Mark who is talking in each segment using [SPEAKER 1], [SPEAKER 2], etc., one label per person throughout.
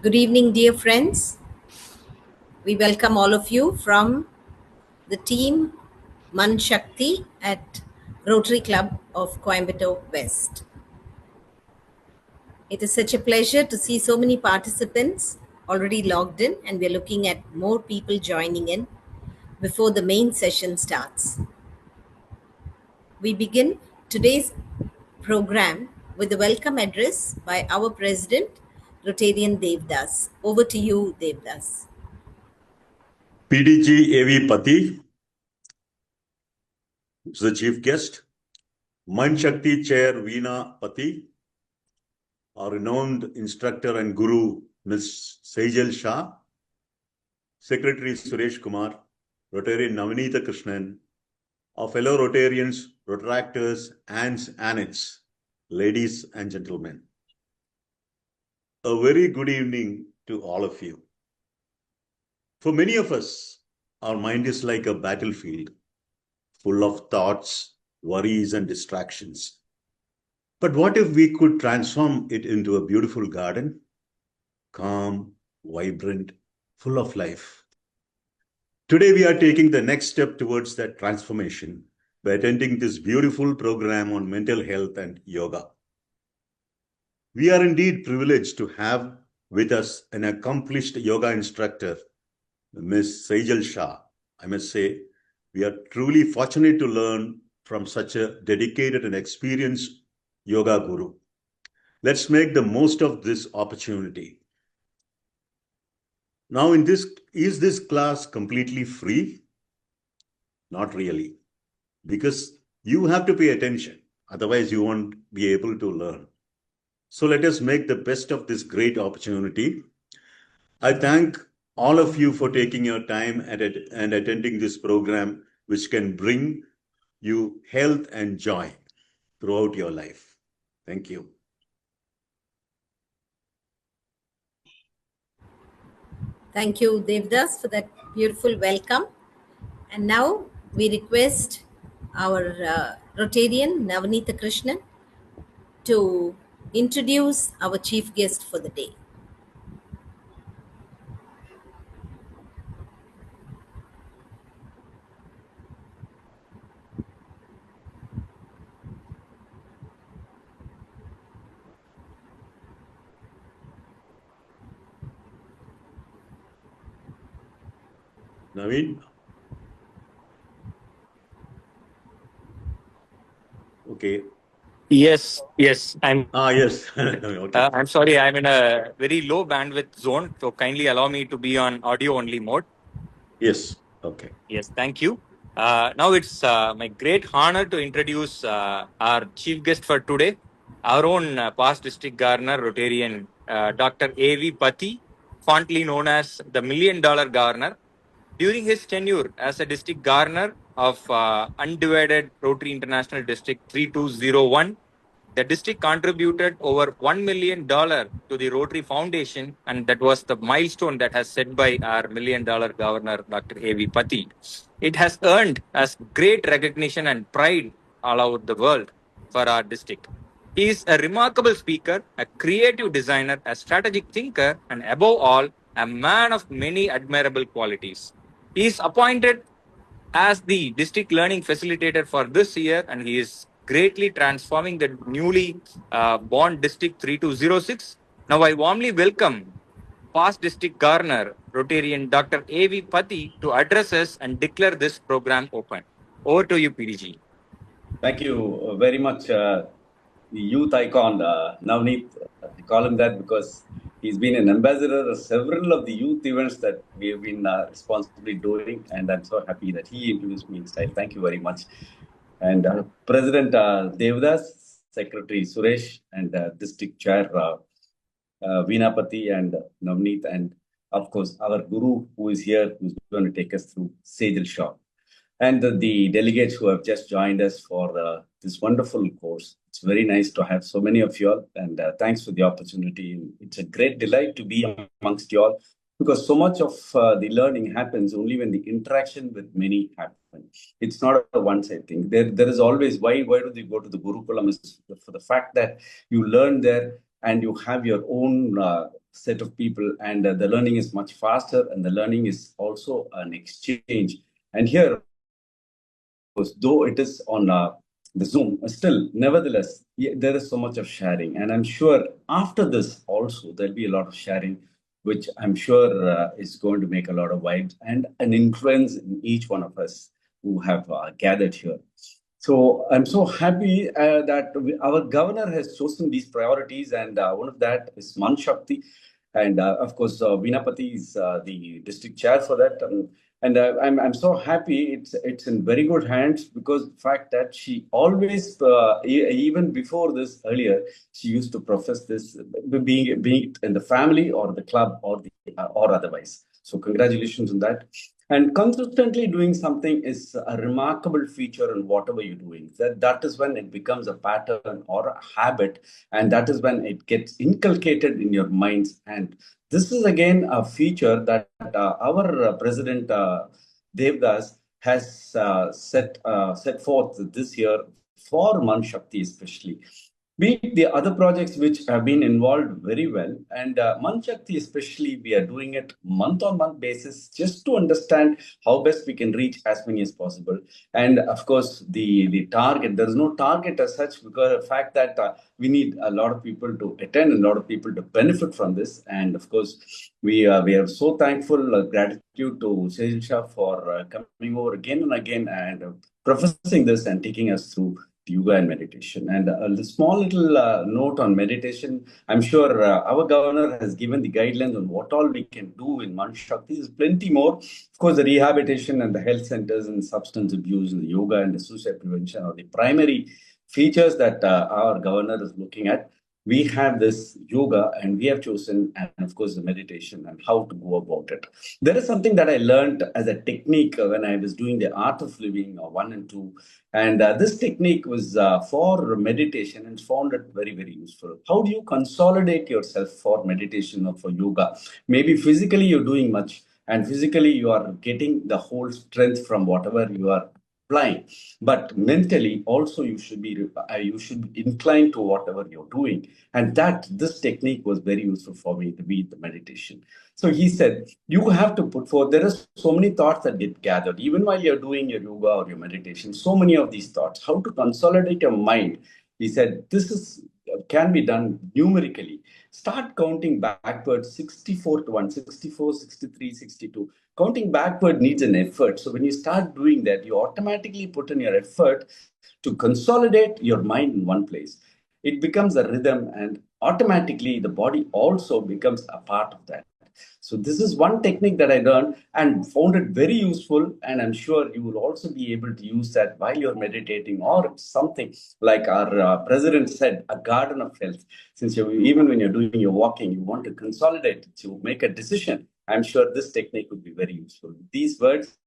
[SPEAKER 1] Good evening, dear friends. We welcome all of you from the team Man Shakti at Rotary Club of Coimbatore West. It is such a pleasure to see so many participants already logged in, and we're looking at more people joining in before the main session starts. We begin today's program with a welcome address by our President, Rotarian Devdas. Over to you, Devdas.
[SPEAKER 2] PDG AV Pati is the chief guest. Man Shakti Chair Veena Pati, our renowned instructor and guru Ms. Sejal Shah, Secretary Suresh Kumar, Rotarian Navanitha Krishnan, our fellow Rotarians, Rotaractors, aunts, annets, ladies and gentlemen. A very good evening to all of you. For many of us, our mind is like a battlefield, full of thoughts, worries, and distractions. But what if we could transform it into a beautiful garden? Calm, vibrant, full of life. Today, we are taking the next step towards that transformation by attending this beautiful program on mental health and yoga. We are indeed privileged to have with us an accomplished yoga instructor, Ms. Sejal Shah. I must say, we are truly fortunate to learn from such a dedicated and experienced yoga guru. Let's make the most of this opportunity. Now, is this class completely free? Not really, because you have to pay attention. Otherwise, you won't be able to learn. So let us make the best of this great opportunity. I thank all of you for taking your time and attending this program, which can bring you health and joy throughout your life. Thank you.
[SPEAKER 1] Thank you, Devdas, for that beautiful welcome. And now we request our Rotarian, Navanitha Krishnan, to introduce our chief guest for the day.
[SPEAKER 2] Naveen? Okay.
[SPEAKER 3] Yes. I'm
[SPEAKER 2] Yes. Okay.
[SPEAKER 3] I'm sorry, I'm in a very low bandwidth zone, so kindly allow me to be on audio only mode.
[SPEAKER 2] Yes. Okay.
[SPEAKER 3] Yes, thank you. Now it's my great honor to introduce our chief guest for today, our own past district governor, Rotarian Dr. A.V. Pati, fondly known as the $1 Million Governor. During his tenure as a district governor of undivided Rotary International District 3201, the district contributed over $1 million to the Rotary Foundation, and that was the milestone that has set by our $1 Million Governor, Dr. A.V. Pati. It has earned us great recognition and pride all over the world for our district. He is a remarkable speaker, a creative designer, a strategic thinker, and above all, a man of many admirable qualities. He is appointed as the district learning facilitator for this year, and he is greatly transforming the newly born District 3206. Now, I warmly welcome past district governor, Rotarian Dr. A.V. Pati, to address us and declare this program open. Over to you, PDG.
[SPEAKER 4] Thank you very much, the youth icon, Navneet. I call him that because he's been an ambassador of several of the youth events that we have been responsibly doing, and I'm so happy that he introduced me in style. Thank you very much. And President Devdas, Secretary Suresh, and District Chair Veena Pati and Navneet, and of course our guru who is here, who's going to take us through Sejal Shah. And the delegates who have just joined us for this wonderful course. It's very nice to have so many of you all, and thanks for the opportunity. It's a great delight to be amongst you all, because so much of the learning happens only when the interaction with many happens. It's not a one-side thing. There is always, why do they go to the Gurukulam? Is for the fact that you learn there and you have your own set of people, and the learning is much faster, and the learning is also an exchange. And here, of course, though it is on the Zoom, still, nevertheless, there is so much of sharing. And I'm sure after this also, there'll be a lot of sharing, which I'm sure is going to make a lot of vibes and an influence in each one of us who have gathered here. So I'm so happy that our governor has chosen these priorities, and one of that is Man Shakti. And of course, Vinapati is the district chair for that. And I'm so happy it's in very good hands, because the fact that she always even before this earlier, she used to profess this, being in the family or the club or the or otherwise. So congratulations on that. And consistently doing something is a remarkable feature in whatever you're doing. That is when it becomes a pattern or a habit, and that is when it gets inculcated in your minds. And this is again a feature that our president Devdas has set forth this year for Man Shakti especially. Be it the other projects which have been involved very well, and Man Shakti especially, we are doing it month on month basis just to understand how best we can reach as many as possible. And of course, the target, there is no target as such, because of the fact that we need a lot of people to attend and a lot of people to benefit from this. And of course, we are so thankful, gratitude to Sejal Shah for coming over again and again and professing this and taking us through yoga and meditation. And a small little note on meditation. I'm sure our governor has given the guidelines on what all we can do in Man Shakti. There's plenty more. Of course, the rehabilitation and the health centers and substance abuse and the yoga and the suicide prevention are the primary features that our governor is looking at. We have this yoga, and we have chosen, and of course, the meditation and how to go about it. There is something that I learned as a technique when I was doing the Art of Living 1 and 2. And this technique was for meditation, and found it very, very useful. How do you consolidate yourself for meditation or for yoga? Maybe physically you're doing much, and physically you are getting the whole strength from whatever you are applying. But mentally also you should be inclined to whatever you're doing. And that this technique was very useful for me to be the meditation. So he said, you have to put forth, there are so many thoughts that get gathered, even while you're doing your yoga or your meditation, so many of these thoughts, how to consolidate your mind. He said, this is can be done numerically. Start counting backwards 64 to 1, 64, 63, 62. Counting backward needs an effort. So when you start doing that, you automatically put in your effort to consolidate your mind in one place. It becomes a rhythm, and automatically the body also becomes a part of that. So this is one technique that I learned and found it very useful. And I'm sure you will also be able to use that while you're meditating, or something like our president said, a garden of health. Since even when you're doing your walking, you want to consolidate to make a decision. I'm sure this technique would be very useful. With these words,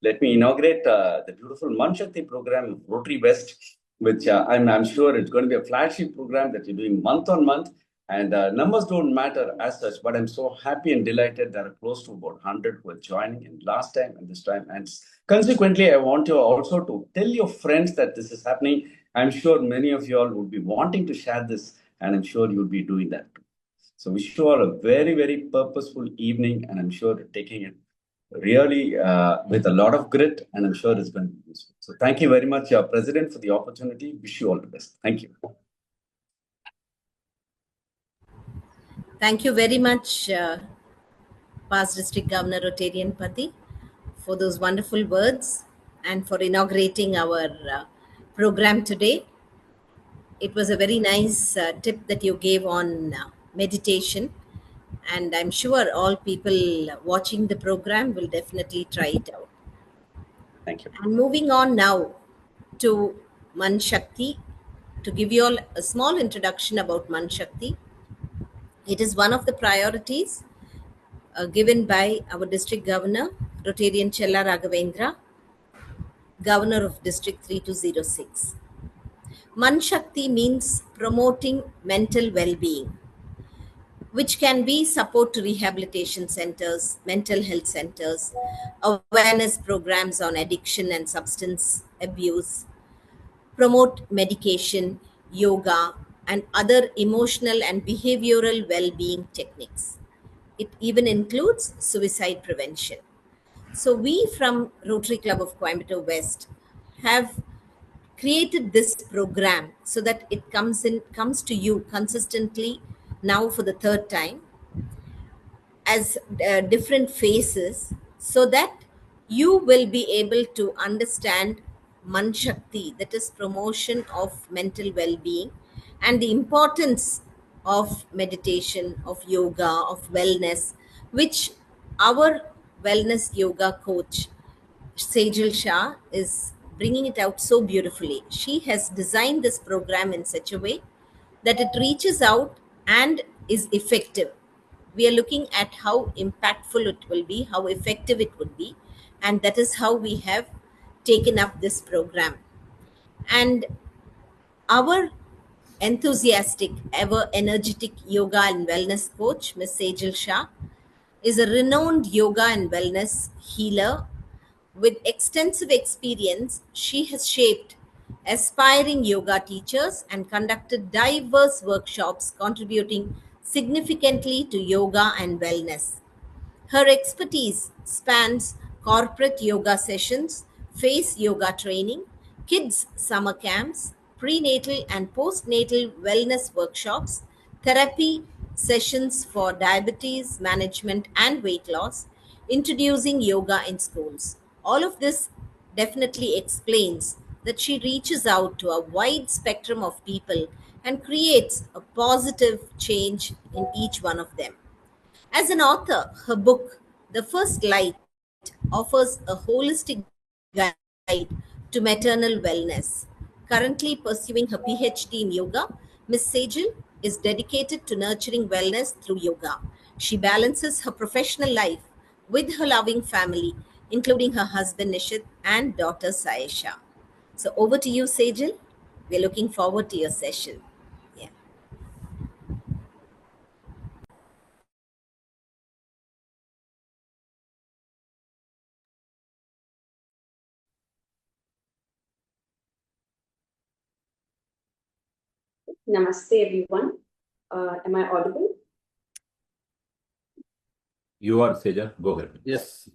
[SPEAKER 4] let me inaugurate the beautiful Man Shakti program, Rotary West, which I'm sure it's going to be a flagship program that you're doing month on month. And numbers don't matter as such, but I'm so happy and delighted there are close to about 100 who are joining in last time and this time. And consequently, I want you also to tell your friends that this is happening. I'm sure many of you all would be wanting to share this, and I'm sure you'll be doing that too. So wish you all a very, very purposeful evening, and I'm sure taking it really with a lot of grit, and I'm sure it's going to be useful. So thank you very much, President, for the opportunity. Wish you all the best. Thank you.
[SPEAKER 1] Thank you very much, past District Governor Rotarian Pati, for those wonderful words and for inaugurating our program today. It was a very nice tip that you gave on meditation, and I'm sure all people watching the program will definitely try it out.
[SPEAKER 4] Thank you.
[SPEAKER 1] And moving on now to Man Shakti, to give you all a small introduction about Man Shakti. It is one of the priorities given by our district governor, Rotarian Chella Raghavendra, governor of District 3206. Man Shakti means promoting mental well-being, which can be support to rehabilitation centers, mental health centers, awareness programs on addiction and substance abuse, promote medication, yoga, and other emotional and behavioral well being techniques. It even includes suicide prevention. So, we from Rotary Club of Coimbatore West have created this program so that it comes to you consistently now for the third time as different phases, so that you will be able to understand Man Shakti, that is promotion of mental well-being, and the importance of meditation, of yoga, of wellness, which our wellness yoga coach Sejal Shah is bringing it out so beautifully. She has designed this program in such a way that it reaches out and is effective. We are looking at how impactful it will be, how effective it would be, and that is how we have taken up this program. And our enthusiastic, ever energetic yoga and wellness coach, Ms. Sejal Shah, is a renowned yoga and wellness healer. With extensive experience, she has shaped aspiring yoga teachers and conducted diverse workshops contributing significantly to yoga and wellness. Her expertise spans corporate yoga sessions, face yoga training, kids' summer camps, prenatal and postnatal wellness workshops, therapy sessions for diabetes management and weight loss, introducing yoga in schools. All of this definitely explains that she reaches out to a wide spectrum of people and creates a positive change in each one of them. As an author, her book, The First Light, offers a holistic guide to maternal wellness. Currently pursuing her PhD in yoga, Ms. Sejal is dedicated to nurturing wellness through yoga. She balances her professional life with her loving family, including her husband Nishit and daughter Saisha. So over to you, Sejal. We're looking forward to your session. Yeah.
[SPEAKER 5] Namaste, everyone. Am I audible?
[SPEAKER 6] You are, Seja. Go ahead.
[SPEAKER 3] Yes.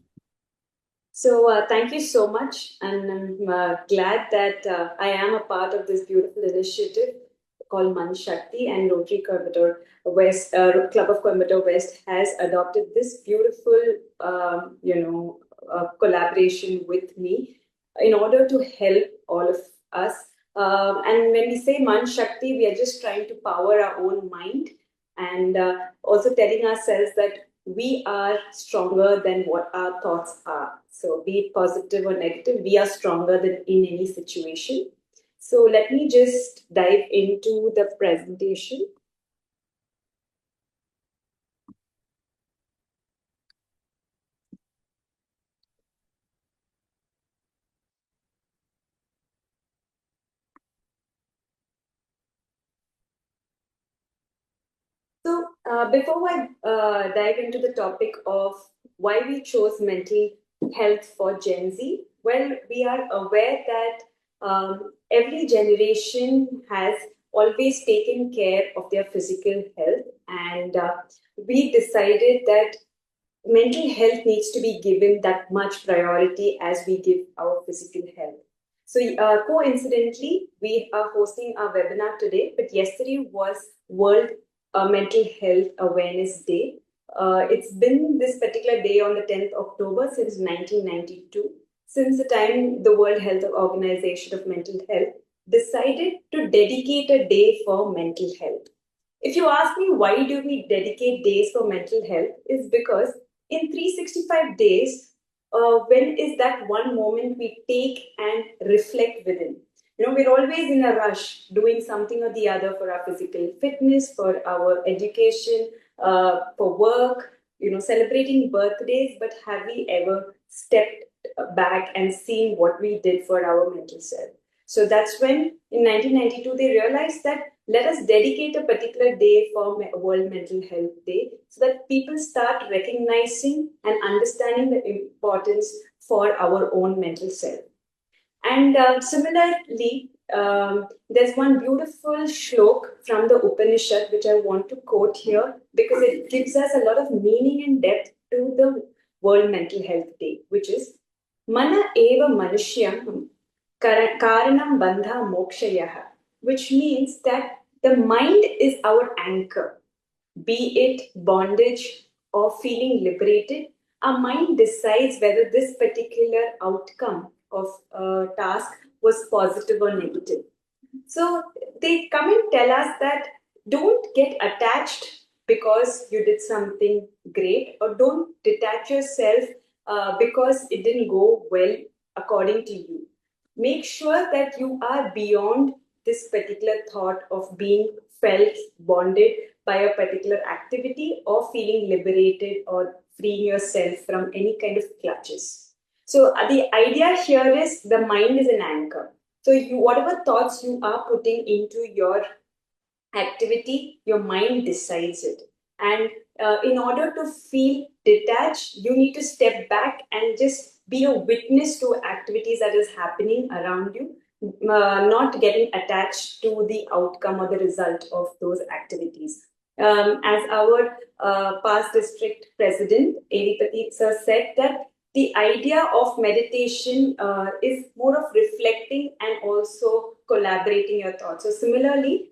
[SPEAKER 5] So, thank you so much. And I'm glad that I am a part of this beautiful initiative called Man Shakti, and Rotary Coimbatore West, Club of Coimbatore West has adopted this beautiful, collaboration with me in order to help all of us. And when we say Man Shakti, we are just trying to power our own mind, and also telling ourselves that we are stronger than what our thoughts are. So, be it positive or negative, we are stronger than in any situation. So, let me just dive into the presentation. So, before I dive into the topic of why we chose mental health for Gen Z, well, we are aware that every generation has always taken care of their physical health, and we decided that mental health needs to be given that much priority as we give our physical health. So, coincidentally, we are hosting our webinar today, but yesterday was World Mental Health Awareness Day. It's been this particular day on the 10th October since 1992, since the time the World Health Organization of Mental Health decided to dedicate a day for mental health. If you ask me why do we dedicate days for mental health, is because in 365 days, when is that one moment we take and reflect within? You know, we're always in a rush doing something or the other for our physical fitness, for our education, for work, you know, celebrating birthdays. But have we ever stepped back and seen what we did for our mental self? So that's when in 1992 they realized that let us dedicate a particular day for World Mental Health Day so that people start recognizing and understanding the importance for our own mental self. And similarly, There's one beautiful shlok from the Upanishad which I want to quote here because it gives us a lot of meaning and depth to the World Mental Health Day, which is Mana eva manushyam karanam bandha mokshayaha, which means that the mind is our anchor, be it bondage or feeling liberated. Our mind decides whether this particular outcome of a task was positive or negative. So they come and tell us that don't get attached because you did something great, or don't detach yourself because it didn't go well according to you. Make sure that you are beyond this particular thought of being felt bonded by a particular activity or feeling liberated or freeing yourself from any kind of clutches. So the idea here is the mind is an anchor. So you, whatever thoughts you are putting into your activity, your mind decides it. And in order to feel detached, you need to step back and just be a witness to activities that is happening around you, not getting attached to the outcome or the result of those activities. As our past district president, Adipati sir, said that the idea of meditation is more of reflecting and also collaborating your thoughts. So similarly,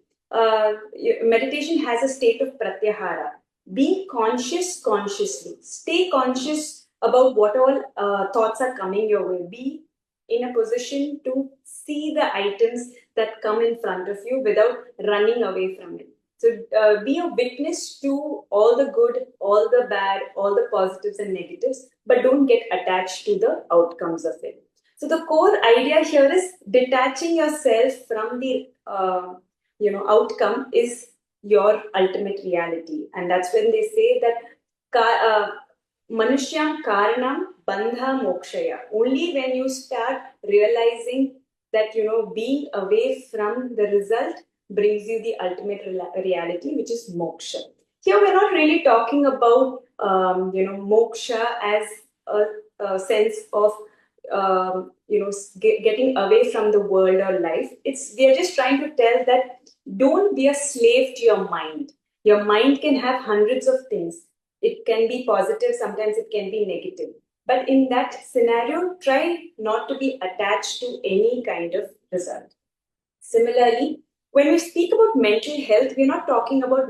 [SPEAKER 5] meditation has a state of pratyahara. Be conscious consciously. Stay conscious about what all thoughts are coming your way. Be in a position to see the items that come in front of you without running away from it. So be a witness to all the good, all the bad, all the positives and negatives, but don't get attached to the outcomes of it. So the core idea here is detaching yourself from the outcome is your ultimate reality, and that's when they say that manushyam karanam bandha mokshaya. Only when you start realizing that being away from the result brings you the ultimate reality, which is moksha. Here we're not really talking about moksha as a sense of getting away from the world or life. We are just trying to tell that don't be a slave to your mind. Your mind can have hundreds of things. It can be positive, sometimes it can be negative. But in that scenario, try not to be attached to any kind of result. Similarly, when we speak about mental health, we're not talking about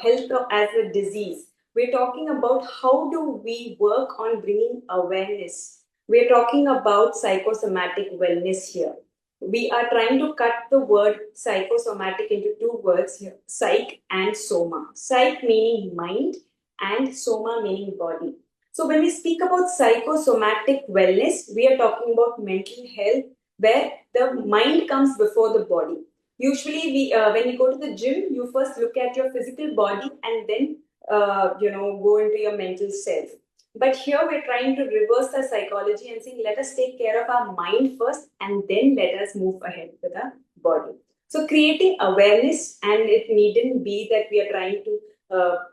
[SPEAKER 5] health as a disease. We're talking about how do we work on bringing awareness. We're talking about psychosomatic wellness here. We are trying to cut the word psychosomatic into two words here, psych and soma. Psych meaning mind and soma meaning body. So when we speak about psychosomatic wellness, we are talking about mental health where the mind comes before the body. Usually, when you go to the gym, you first look at your physical body and then go into your mental self. But here we're trying to reverse the psychology and saying, let us take care of our mind first and then let us move ahead with our body. So creating awareness, and it needn't be that we are trying to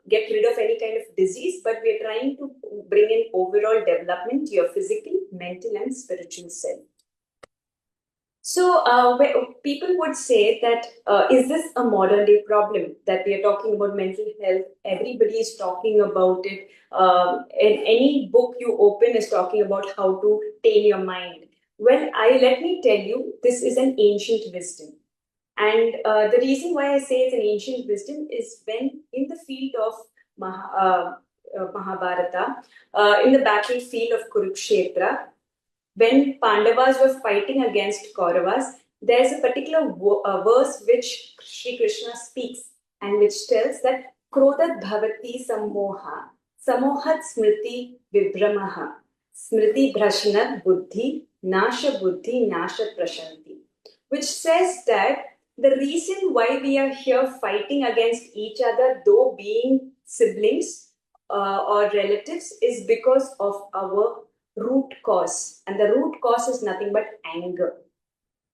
[SPEAKER 5] get rid of any kind of disease, but we are trying to bring in overall development to your physical, mental, and spiritual self. So people would say that is this a modern day problem that we are talking about mental health? Everybody is talking about it. In any book you open is talking about how to tame your mind. Well, let me tell you, this is an ancient wisdom. And the reason why I say it's an ancient wisdom is when in the field of Mahabharata, in the battlefield of Kurukshetra, when Pandavas were fighting against Kauravas, there's a particular verse which Sri Krishna speaks and which tells that Krodat Bhavati Sammoha, Samohat Smriti Vibramaha, Smriti Bhrashna Buddhi, Nasha Buddhi, Nasha Prashanti, which says that the reason why we are here fighting against each other, though being siblings or relatives, is because of our root cause, and the root cause is nothing but anger.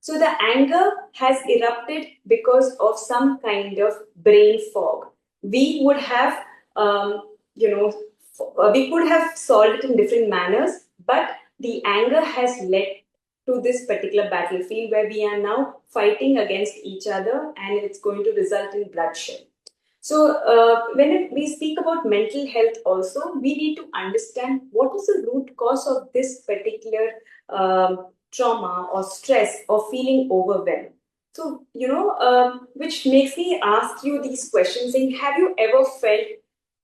[SPEAKER 5] So the anger has erupted because of some kind of brain fog. We would have we could have solved it in different manners, but the anger has led to this particular battlefield where we are now fighting against each other, and it's going to result in bloodshed. So, when we speak about mental health, also, we need to understand what is the root cause of this particular trauma or stress or feeling overwhelmed. So, which makes me ask you these questions saying, have you ever felt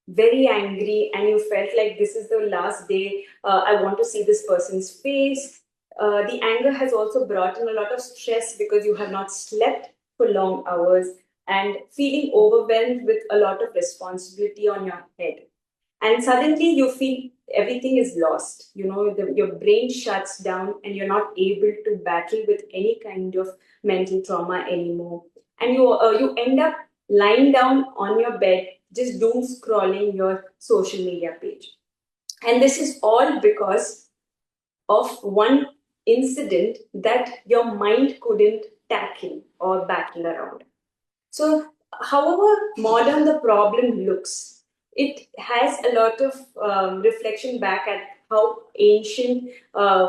[SPEAKER 5] very angry and you felt like this is the last day I want to see this person's face? The anger has also brought in a lot of stress because you have not slept for long hours and feeling overwhelmed with a lot of responsibility on your head. And suddenly you feel everything is lost. Your brain shuts down and you're not able to battle with any kind of mental trauma anymore. And you end up lying down on your bed, just doom scrolling your social media page. And this is all because of one incident that your mind couldn't tackle or battle around. So, however modern the problem looks, it has a lot of reflection back at how ancient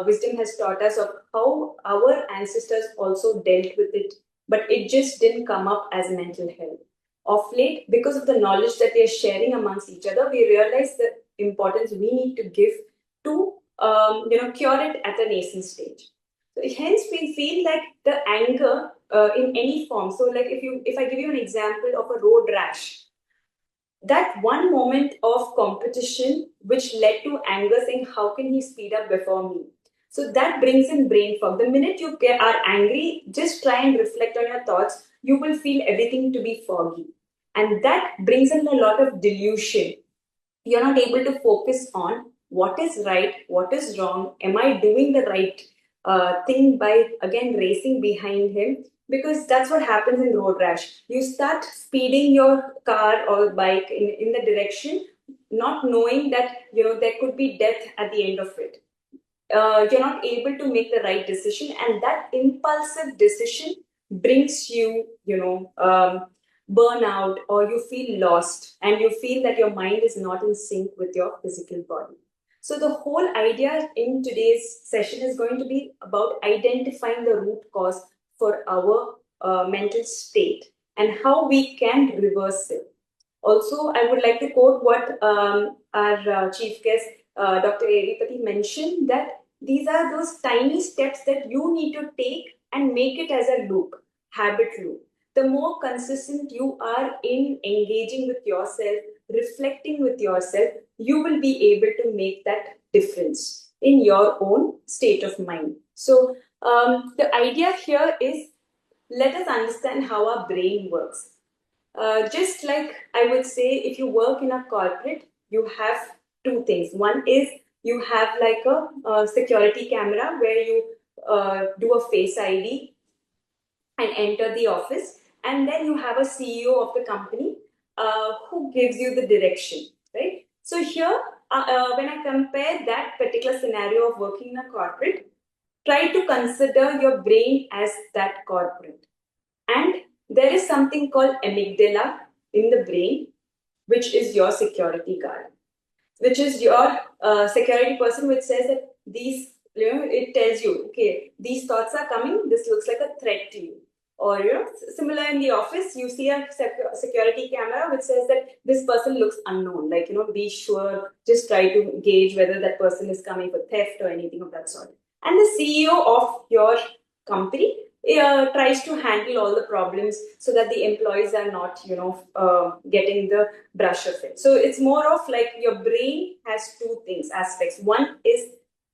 [SPEAKER 5] wisdom has taught us of how our ancestors also dealt with it, but it just didn't come up as mental health. Of late, because of the knowledge that they're sharing amongst each other, we realize the importance we need to give to cure it at a nascent stage. So hence, we feel like the anger in any form. So, like if I give you an example of a road rash, that one moment of competition which led to anger, saying, "How can he speed up before me?" So that brings in brain fog. The minute you are angry, just try and reflect on your thoughts. You will feel everything to be foggy, and that brings in a lot of delusion. You're not able to focus on what is right, what is wrong, am I doing the right thing by again racing behind him? Because that's what happens in road rash. You start speeding your car or bike in the direction, not knowing that there could be death at the end of it. You're not able to make the right decision, and that impulsive decision brings you burnout, or you feel lost and you feel that your mind is not in sync with your physical body. So the whole idea in today's session is going to be about identifying the root cause for our mental state and how we can reverse it. Also, I would like to quote what our chief guest, Dr. Eripati, mentioned, that these are those tiny steps that you need to take and make it as a loop, habit loop. The more consistent you are in engaging with yourself, reflecting with yourself, you will be able to make that difference in your own state of mind. So, the idea here is, let us understand how our brain works. Just like I would say, if you work in a corporate, you have two things. One is you have like a security camera where you do a face ID and enter the office, and then you have a CEO of the company who gives you the direction, right? So here, when I compare that particular scenario of working in a corporate, try to consider your brain as that corporate. And there is something called amygdala in the brain, which is your security guard, which is your security person, which says that these, it tells you, okay, these thoughts are coming, this looks like a threat to you. Or, similar in the office, you see a security camera which says that this person looks unknown, like, be sure, just try to gauge whether that person is coming for theft or anything of that sort. And the CEO of your company tries to handle all the problems so that the employees are not, getting the brush of it. So it's more of like your brain has two things, aspects. One is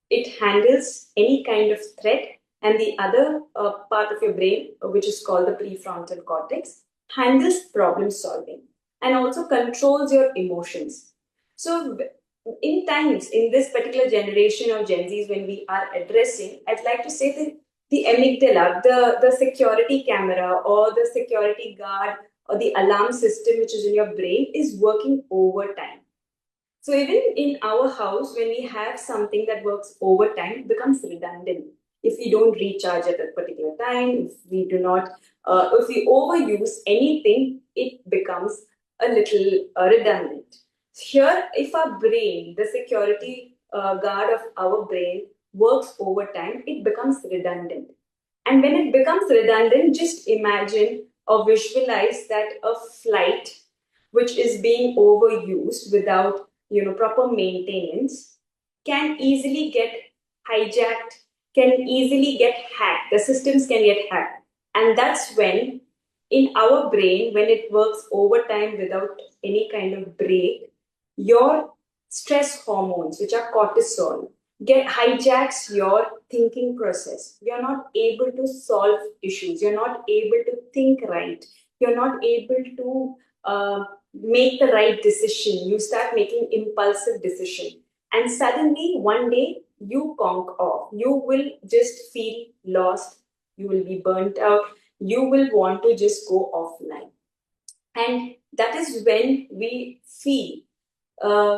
[SPEAKER 5] it handles any kind of threat, and the other part of your brain, which is called the prefrontal cortex, handles problem solving and also controls your emotions. So in times, in this particular generation of Gen Zs, when we are addressing, I'd like to say that the amygdala, the security camera or the security guard or the alarm system which is in your brain is working overtime. So even in our house, when we have something that works overtime, it becomes redundant. If we don't recharge at a particular time, if we do not, if we overuse anything, it becomes a little redundant. Here, if our brain, the security guard of our brain, works over time, it becomes redundant. And when it becomes redundant, just imagine or visualize that a flight which is being overused without proper maintenance can easily get hijacked, can easily get hacked. The systems can get hacked. And that's when in our brain, when it works overtime without any kind of break, your stress hormones, which are cortisol, get hijacks your thinking process. You're not able to solve issues. You're not able to think right. You're not able to make the right decision. You start making impulsive decision, and suddenly one day you conk off. You will just feel lost. You will be burnt out. You will want to just go offline, and that is when we feel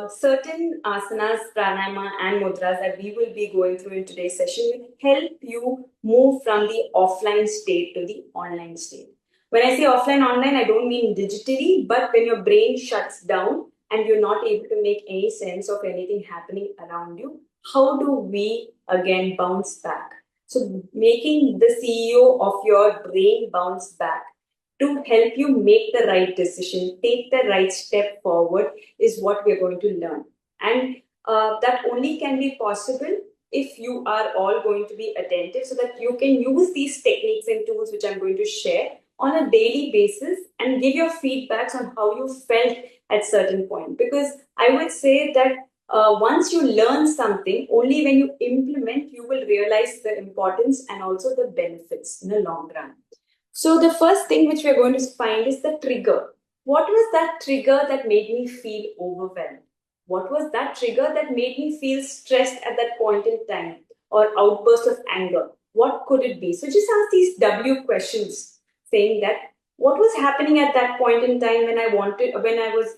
[SPEAKER 5] certain asanas, pranayama, and mudras that we will be going through in today's session will help you move from the offline state to the online state. When I say offline, online, I don't mean digitally, but when your brain shuts down and you're not able to make any sense of anything happening around you, how do we again bounce back? So, making the CEO of your brain bounce back to help you make the right decision, take the right step forward is what we're going to learn. And that only can be possible if you are all going to be attentive so that you can use these techniques and tools which I'm going to share on a daily basis and give your feedbacks on how you felt at certain point. Because I would say that once you learn something, only when you implement, you will realize the importance and also the benefits in the long run. So the first thing which we're going to find is the trigger. What was that trigger that made me feel overwhelmed? What was that trigger that made me feel stressed at that point in time or outburst of anger? What could it be? So just ask these W questions saying that what was happening at that point in time when I was,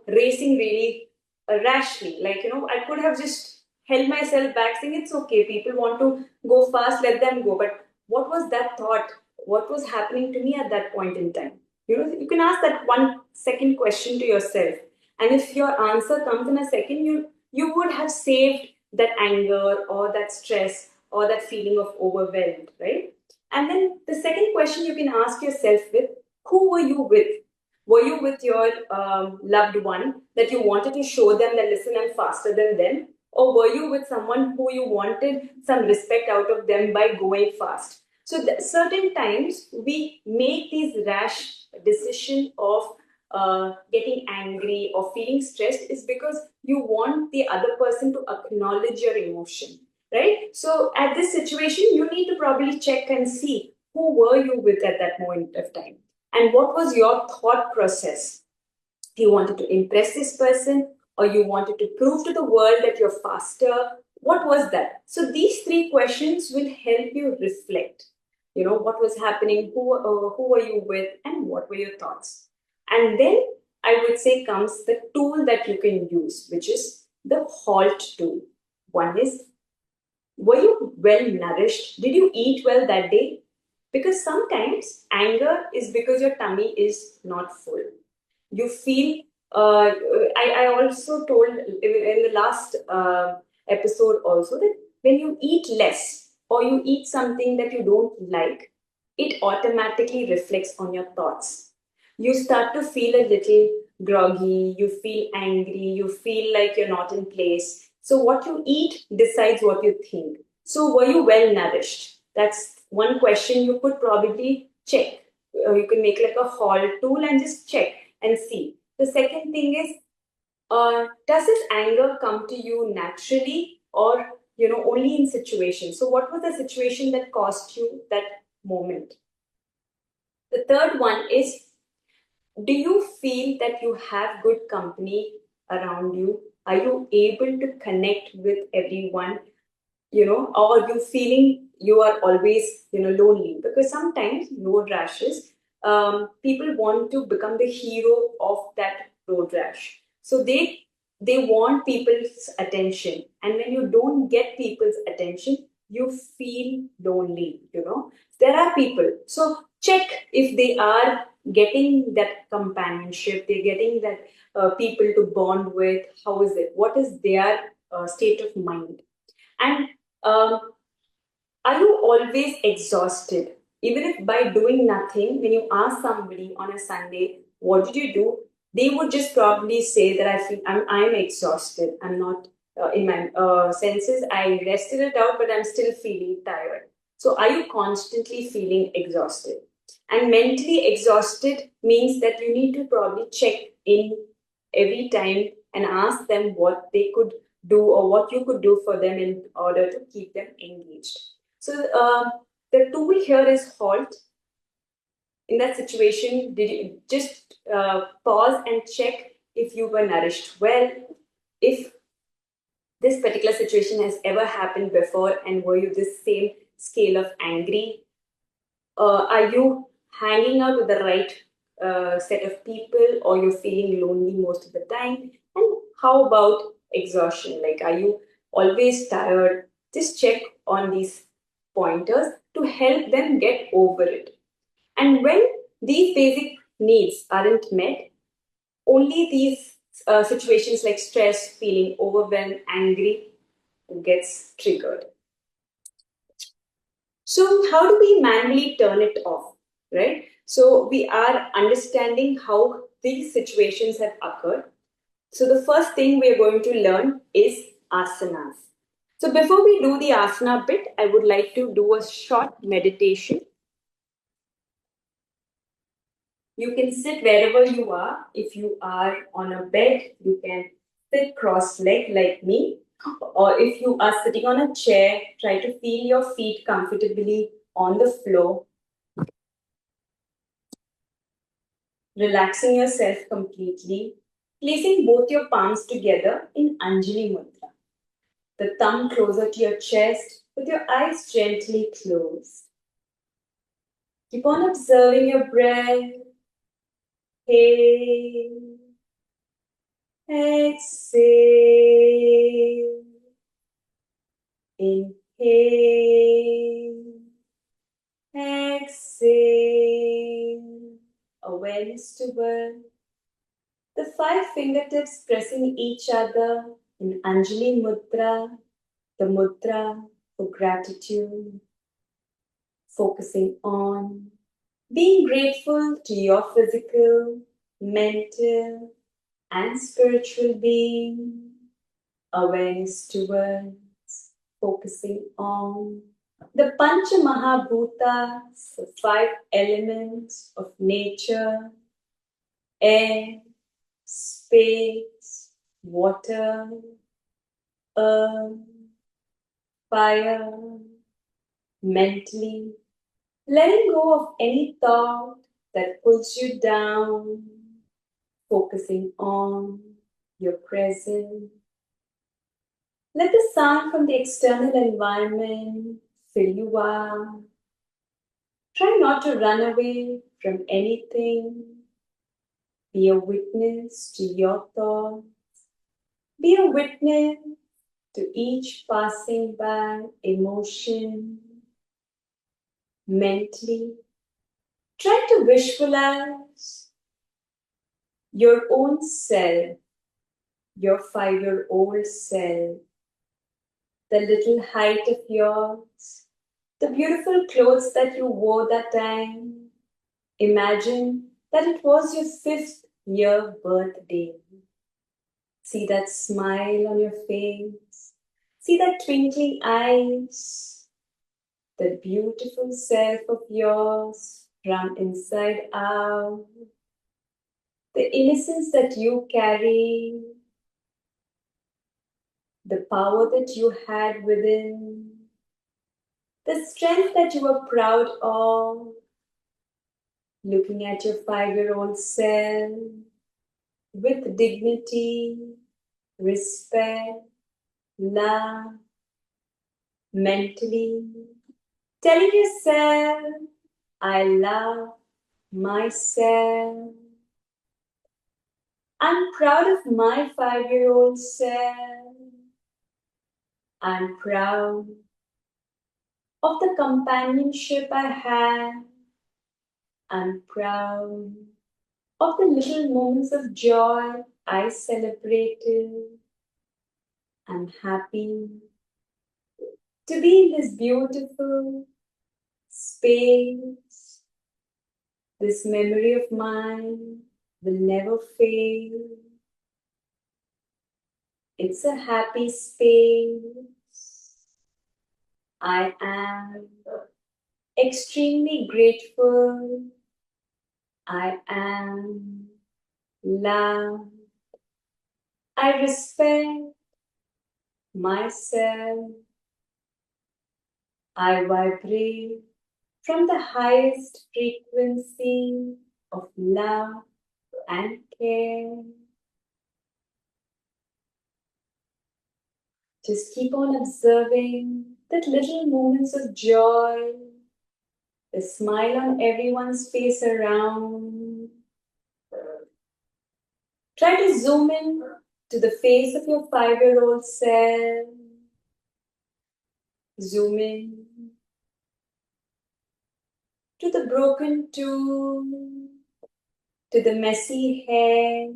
[SPEAKER 5] racing really rashly. Like, I could have just held myself back saying it's okay. People want to go fast, let them go. But what was that thought? What was happening to me at that point in time? You can ask that 1 second question to yourself, and if your answer comes in a second, you would have saved that anger or that stress or that feeling of overwhelmed, right? And then the second question you can ask yourself with, who were you with? Were you with your loved one that you wanted to show them that listen, I'm faster than them? Or were you with someone who you wanted some respect out of them by going fast? So certain times we make these rash decision of getting angry or feeling stressed is because you want the other person to acknowledge your emotion, right? So at this situation, you need to probably check and see who were you with at that moment of time and what was your thought process. You wanted to impress this person or you wanted to prove to the world that you're faster. What was that? So these 3 questions will help you reflect. What was happening, who were you with, and what were your thoughts? And then I would say comes the tool that you can use, which is the HALT tool. One is, were you well nourished? Did you eat well that day? Because sometimes anger is because your tummy is not full. You feel, I also told in the last episode also that when you eat less or you eat something that you don't like, it automatically reflects on your thoughts. You start to feel a little groggy, you feel angry, you feel like you're not in place. So what you eat decides what you think. So were you well nourished? That's one question you could probably check. You can make like a HALT tool and just check and see. The second thing is, does this anger come to you naturally or only in situations? So what was the situation that caused you that moment? The third one is, do you feel that you have good company around you? Are you able to connect with everyone? Or are you feeling you are always lonely? Because sometimes road rashes, people want to become the hero of that road rash, so they want people's attention, and when you don't get people's attention, you feel lonely. There are people, so check if they are getting that companionship, they're getting that people to bond with. How is it? What is their state of mind? And Are you always exhausted? Even if by doing nothing, when you ask somebody on a Sunday, what did you do? They would just probably say that I'm exhausted. I'm not in my senses. I rested it out, but I'm still feeling tired. So are you constantly feeling exhausted? And mentally exhausted means that you need to probably check in every time and ask them what they could do or what you could do for them in order to keep them engaged. So the tool here is halt. In that situation, did you just pause and check if you were nourished well, if this particular situation has ever happened before, and were you this same scale of angry? Are you hanging out with the right set of people, or you're feeling lonely most of the time? And how about exhaustion? Like, are you always tired? Just check on these pointers to help them get over it. And when these basic needs aren't met, only these situations like stress, feeling overwhelmed, angry gets triggered. So, how do we manually turn it off, right? So, we are understanding how these situations have occurred. So, the first thing we are going to learn is asanas. So, before we do the asana bit, I would like to do a short meditation. You can sit wherever you are. If you are on a bed, you can sit cross-legged like me. Or if you are sitting on a chair, try to feel your feet comfortably on the floor, relaxing yourself completely, placing both your palms together in Anjali Mudra. The thumb closer to your chest with your eyes gently closed. Keep on observing your breath. Inhale, exhale, inhale, exhale. Awareness toward the 5 fingertips pressing each other in Anjali Mudra, the mudra for gratitude, focusing on being grateful to your physical, mental, and spiritual being. Awareness towards focusing on the Pancha Mahabhutas, the 5 elements of nature, air, space, water, earth, fire, mentally, letting go of any thought that pulls you down, focusing on your present. Let the sound from the external environment fill you up. Try not to run away from anything. Be a witness to your thoughts. Be a witness to each passing by emotion. Mentally, try to visualize your own self, your 5-year-old self, the little height of yours, the beautiful clothes that you wore that time. Imagine that it was your 5th year birthday. See that smile on your face. See that twinkling eyes. The beautiful self of yours from inside out. The innocence that you carry. The power that you had within. The strength that you are proud of. Looking at your 5-year-old self with dignity, respect, love, mentally, telling yourself, I love myself. I'm proud of my 5-year-old self. I'm proud of the companionship I had. I'm proud of the little moments of joy I celebrated. I'm happy to be in this beautiful space. This memory of mine will never fail. It's a happy space. I am extremely grateful. I am loved. I respect myself. I vibrate from the highest frequency of love and care. Just keep on observing that little moments of joy, the smile on everyone's face around. Try to zoom in to the face of your 5-year-old self. Zoom in to the broken tooth, to the messy hair,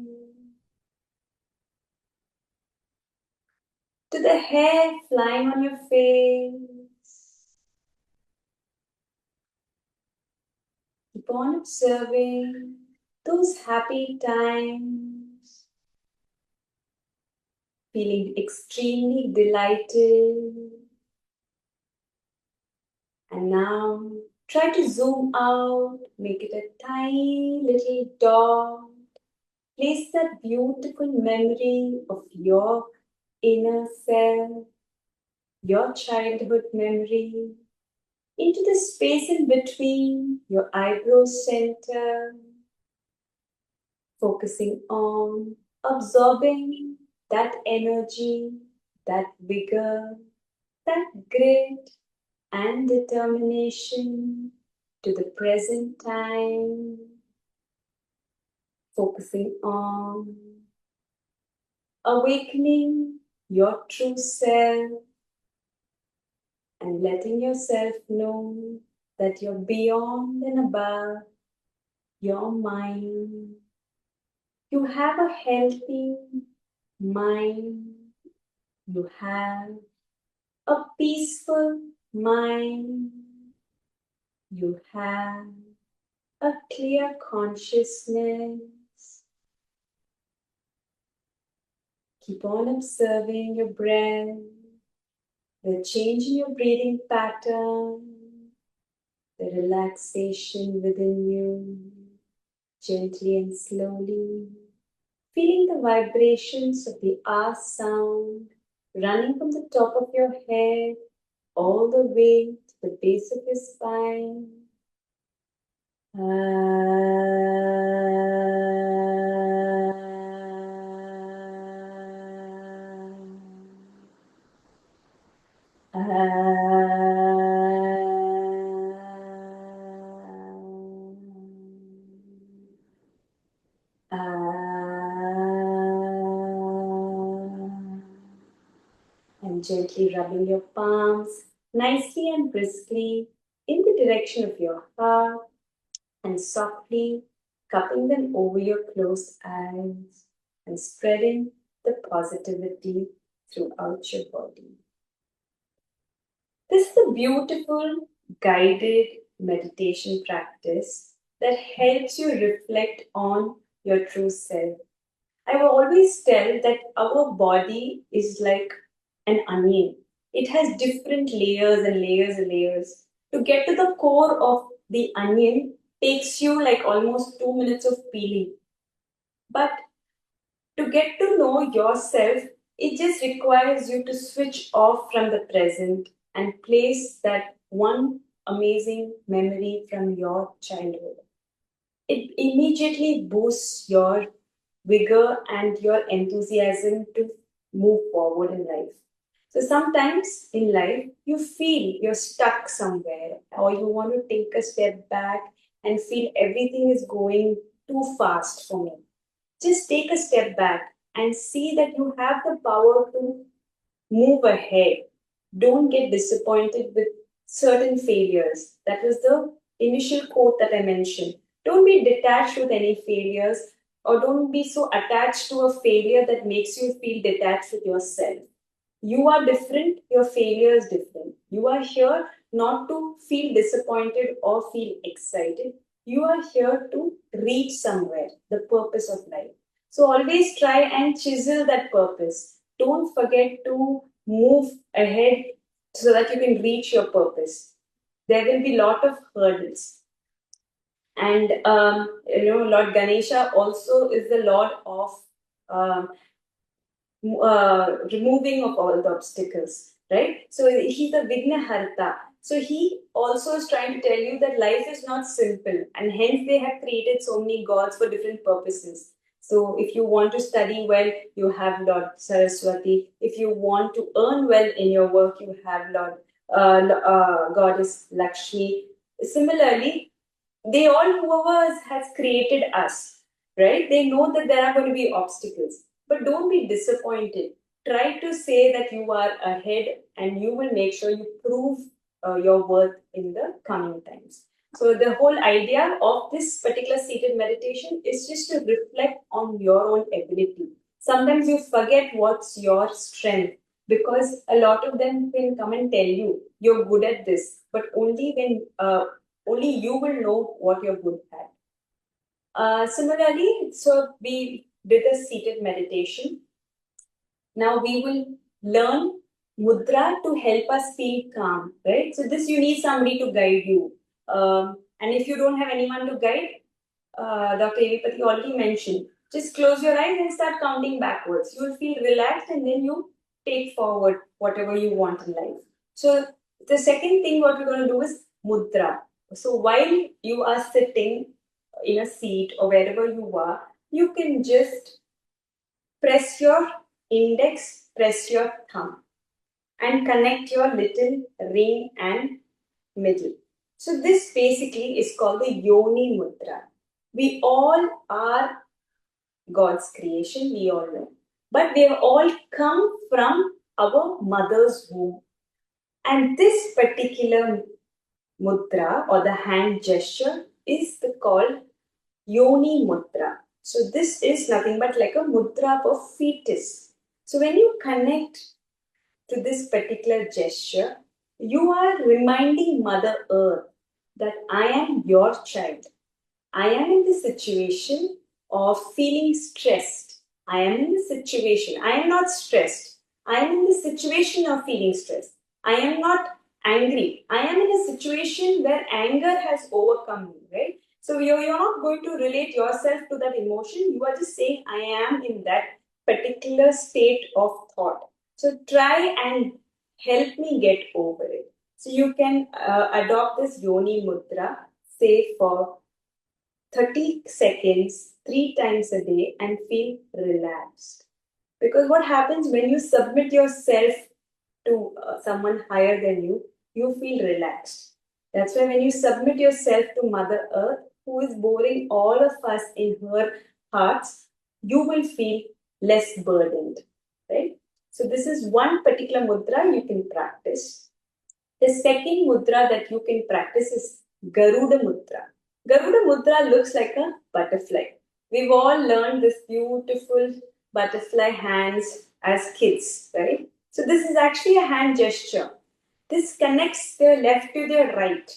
[SPEAKER 5] to the hair flying on your face. Keep on observing those happy times, feeling extremely delighted. And now try to zoom out, make it a tiny little dot. Place that beautiful memory of your inner self, your childhood memory, into the space in between your eyebrow center, focusing on absorbing that energy, that vigor, that grit and determination to the present time, focusing on awakening your true self and letting yourself know that you're beyond and above your mind. You have a healthy mind. You have a peaceful mind. You have a clear consciousness. Keep on observing your breath, the change in your breathing pattern, the relaxation within you, gently and slowly, feeling the vibrations of the ah sound running from the top of your head all the way to the base of your spine. And gently rubbing your palms nicely and briskly in the direction of your heart and softly cupping them over your closed eyes and spreading the positivity throughout your body. This is a beautiful guided meditation practice that helps you reflect on your true self. I will always tell that our body is like an onion. It has different layers and layers and layers. To get to the core of the onion takes you like almost 2 minutes of peeling. But to get to know yourself, it just requires you to switch off from the present and place that one amazing memory from your childhood. It immediately boosts your vigor and your enthusiasm to move forward in life. So sometimes in life, you feel you're stuck somewhere or you want to take a step back and feel everything is going too fast for me. Just take a step back and see that you have the power to move ahead. Don't get disappointed with certain failures. That was the initial quote that I mentioned. Don't be detached with any failures, or don't be so attached to a failure that makes you feel detached with yourself. You are different, your failure is different. You are here not to feel disappointed or feel excited. You are here to reach somewhere, the purpose of life. So always try and chisel that purpose. Don't forget to move ahead so that you can reach your purpose. There will be a lot of hurdles. And Lord Ganesha also is the Lord of um, removing of all the obstacles, right? So he's a Vigna Harta. So he also is trying to tell you that life is not simple, and hence they have created so many gods for different purposes. So if you want to study well, you have Lord Saraswati. If you want to earn well in your work, you have Goddess Lakshmi. Similarly, they all, whoever has created us, right? They know that there are going to be obstacles, but don't be disappointed. Try to say that you are ahead, and you will make sure you prove your worth in the coming times. So the whole idea of this particular seated meditation is just to reflect on your own ability. Sometimes you forget what's your strength, because a lot of them will come and tell you you're good at this, but only you will know what you're good at. Similarly, so we did a seated meditation. Now we will learn mudra to help us feel calm, right? So this you need somebody to guide you. And if you don't have anyone to guide, Dr. Evipati already mentioned, just close your eyes and start counting backwards. You will feel relaxed, and then you take forward whatever you want in life. So the second thing what we're going to do is mudra. So while you are sitting in a seat or wherever you are, you can just press your index, press your thumb, and connect your little ring and middle. So this basically is called the Yoni Mudra. We all are God's creation, we all know. But we have all come from our mother's womb. And this particular mudra or the hand gesture is called Yoni Mudra. So this is nothing but like a mudra for fetus. So when you connect to this particular gesture, you are reminding Mother Earth that I am your child. I am in the situation of feeling stressed. I am in the situation. I am not stressed. I am in the situation of feeling stressed. I am not angry. I am in a situation where anger has overcome me, right? So you're not going to relate yourself to that emotion. You are just saying, I am in that particular state of thought. So try and help me get over it. So you can adopt this Yoni Mudra, say for 30 seconds, 3 times a day, and feel relaxed. Because what happens when you submit yourself to someone higher than you, you feel relaxed. That's why when you submit yourself to Mother Earth, who is boring all of us in her hearts, you will feel less burdened, right? So this is one particular mudra you can practice. The second mudra that you can practice is Garuda Mudra. Garuda Mudra looks like a butterfly. We've all learned this beautiful butterfly hands as kids, right? So this is actually a hand gesture. This connects the left to the right,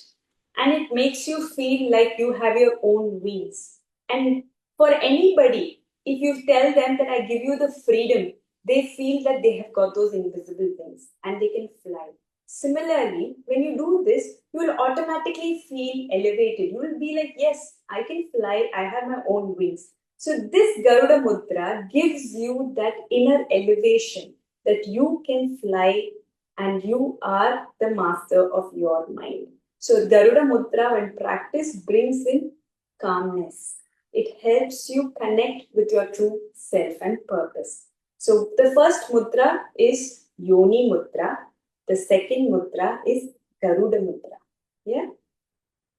[SPEAKER 5] and it makes you feel like you have your own wings. And for anybody, if you tell them that I give you the freedom, they feel that they have got those invisible wings and they can fly. Similarly, when you do this, you will automatically feel elevated. You will be like, yes, I can fly, I have my own wings. So this Garuda Mudra gives you that inner elevation that you can fly and you are the master of your mind. So Garuda Mudra, when practiced, brings in calmness. It helps you connect with your true self and purpose. So the first mudra is Yoni Mudra. The second mudra is Garuda Mudra. Yeah.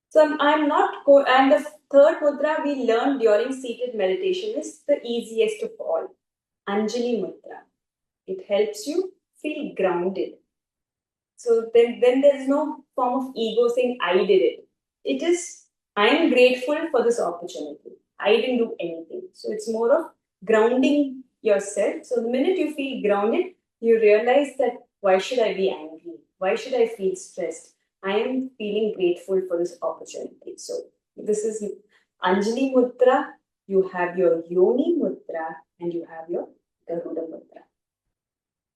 [SPEAKER 5] So I'm not and the third mudra we learned during seated meditation is the easiest of all, Anjali Mudra. It helps you feel grounded. So then there's no form of ego saying I did it. It is I am grateful for this opportunity. I didn't do anything. So it's more of grounding yourself. So the minute you feel grounded, you realize that why should I be angry? Why should I feel stressed? I am feeling grateful for this opportunity. So this is Anjali Mudra, you have your Yoni Mudra, and you have your Garuda Mudra.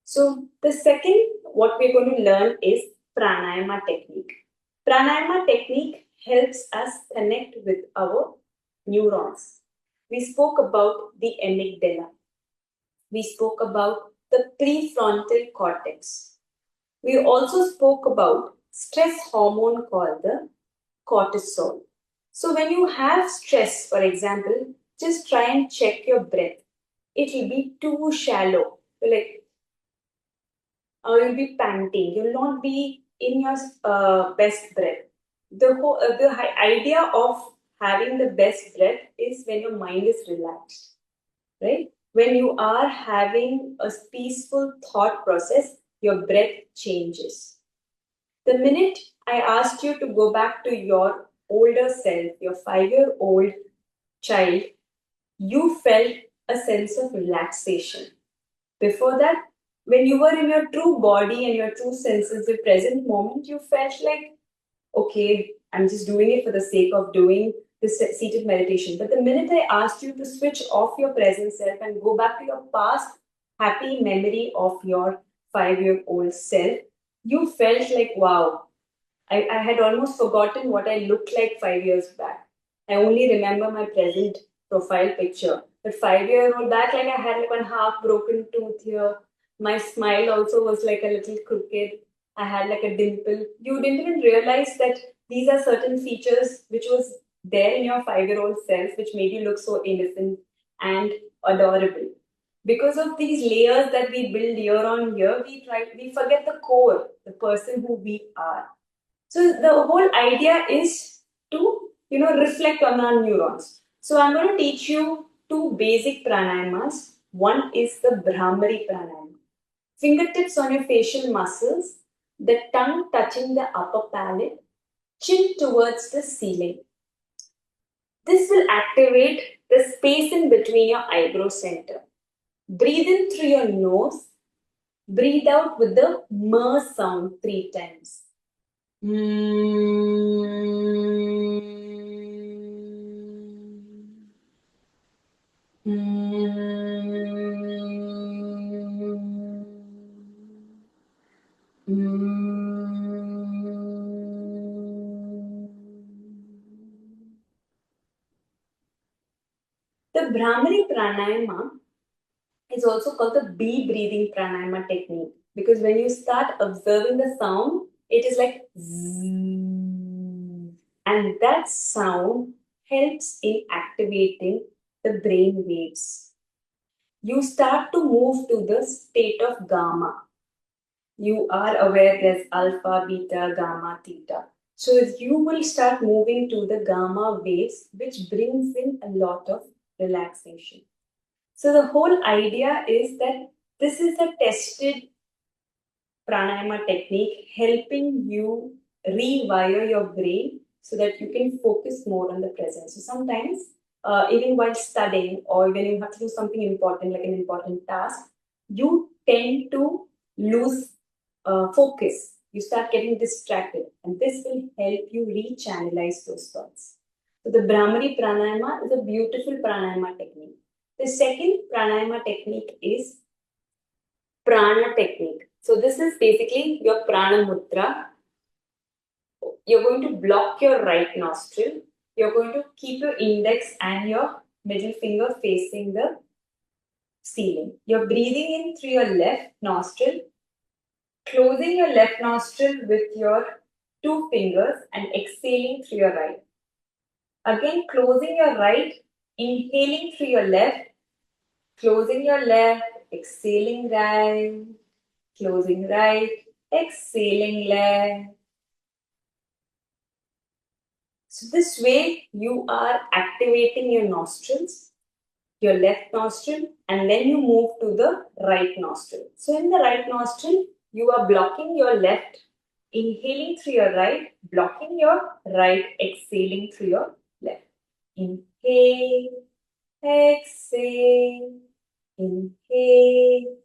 [SPEAKER 5] So the second, what we're going to learn is pranayama technique. Pranayama technique helps us connect with our neurons. We spoke about the amygdala. We spoke about the prefrontal cortex. We also spoke about stress hormone called the cortisol. So when you have stress, for example, just try and check your breath. It will be too shallow. Like you'll be panting. You'll not be in your best breath. The idea of having the best breath is when your mind is relaxed, right? When you are having a peaceful thought process, your breath changes. The minute I asked you to go back to your older self, your 5-year-old child, you felt a sense of relaxation. Before that, when you were in your true body and your true senses, the present moment, you felt like, okay, I'm just doing it for the sake of doing this seated meditation. But the minute I asked you to switch off your present self and go back to your past happy memory of your 5-year-old self, you felt like, wow, I had almost forgotten what I looked like 5 years back. I only remember my present profile picture. But 5 year old back, like I had like one half broken tooth here. My smile also was like a little crooked. I had like a dimple. You didn't even realize that these are certain features which was there in your 5-year-old self, which made you look so innocent and adorable. Because of these layers that we build year on year, we forget the core, the person who we are. So the whole idea is to reflect on our neurons. So I'm going to teach you two basic pranayamas. One is the Brahmari pranayama. Fingertips on your facial muscles, the tongue touching the upper palate, chin towards the ceiling. This will activate the space in between your eyebrow center. Breathe in through your nose. Breathe out with the M sound 3 times. The Brahmari pranayama is also called the bee breathing pranayama technique because when you start observing the sound, it is like zzz, and that sound helps in activating the brain waves. You start to move to the state of gamma. You are aware there's alpha, beta, gamma, theta. So you will start moving to the gamma waves, which brings in a lot of relaxation. So the whole idea is that this is a tested pranayama technique helping you rewire your brain so that you can focus more on the present. So sometimes, even while studying or when you have to do something important, like an important task, you tend to lose focus. You start getting distracted, and this will help you rechannelize those thoughts. So the Brahmari pranayama is a beautiful pranayama technique. The second pranayama technique is prana technique. So this is basically your prana mudra. You're going to block your right nostril. You're going to keep your index and your middle finger facing the ceiling. You're breathing in through your left nostril, closing your left nostril with your 2 fingers and exhaling through your right. Again, closing your right, inhaling through your left, closing your left, exhaling right, closing right, exhaling left. So this way you are activating your nostrils, your left nostril, and then you move to the right nostril. So in the right nostril, you are blocking your left, inhaling through your right, blocking your right, exhaling through your left. Inhale, exhale, inhale,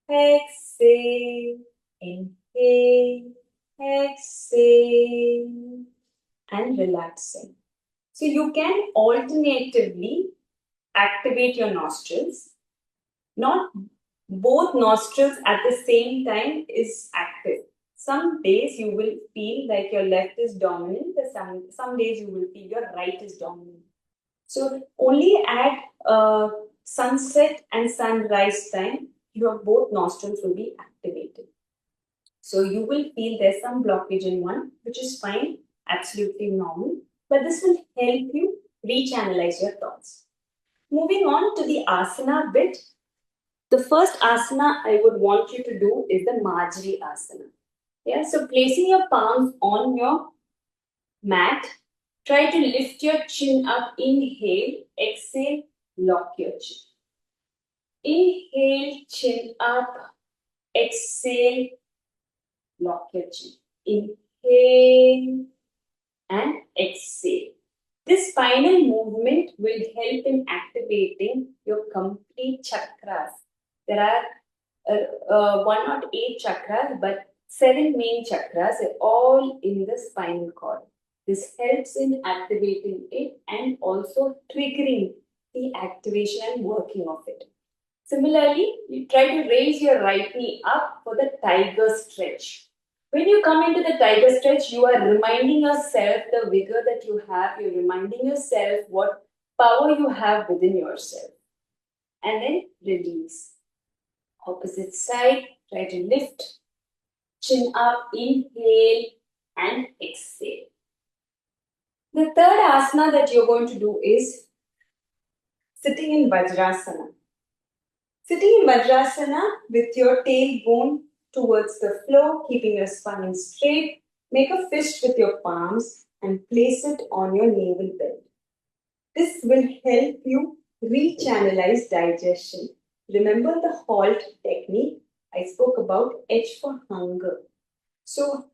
[SPEAKER 5] exhale, inhale, exhale, and relaxing. So you can alternatively activate your nostrils. Not both nostrils at the same time is active. Some days you will feel like your left is dominant, some days you will feel your right is dominant. So only at sunset and sunrise time, your both nostrils will be activated. So you will feel there's some blockage in one, which is fine, absolutely normal, but this will help you rechannelize your thoughts. Moving on to the asana bit, the first asana I would want you to do is the Marjorie asana. Yeah, so placing your palms on your mat, try to lift your chin up, inhale, exhale, lock your chin. Inhale, chin up, exhale, lock your chin. Inhale and exhale. This final movement will help in activating your complete chakras. There are 108 chakras, but 7 main chakras are all in the spinal cord. This helps in activating it and also triggering the activation and working of it. Similarly, you try to raise your right knee up for the tiger stretch. When you come into the tiger stretch, you are reminding yourself the vigor that you have. You're reminding yourself what power you have within yourself. And then release. Opposite side, try to lift. Chin up, inhale and exhale. The third asana that you're going to do is sitting in Vajrasana. Sitting in Vajrasana with your tailbone towards the floor, keeping your spine straight, make a fist with your palms and place it on your navel bed. This will help you rechannelize digestion. Remember the halt technique I spoke about, H for hunger. So,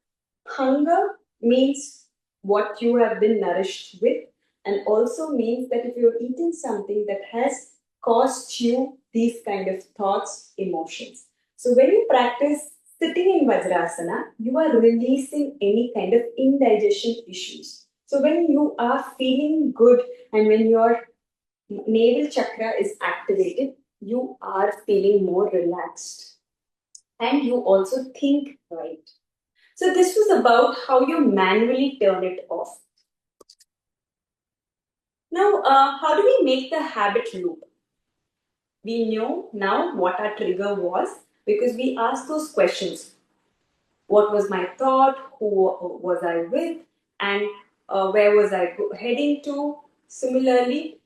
[SPEAKER 5] hunger means what you have been nourished with, and also means that if you're eating something that has caused you these kind of thoughts, emotions. So, when you practice sitting in Vajrasana, you are releasing any kind of indigestion issues. So, when you are feeling good and when your navel chakra is activated, you are feeling more relaxed and you also think right. So this was about how you manually turn it off. Now, how do we make the habit loop? We know now what our trigger was because we asked those questions. What was my thought? Who was I with? And where was I heading to? Similarly,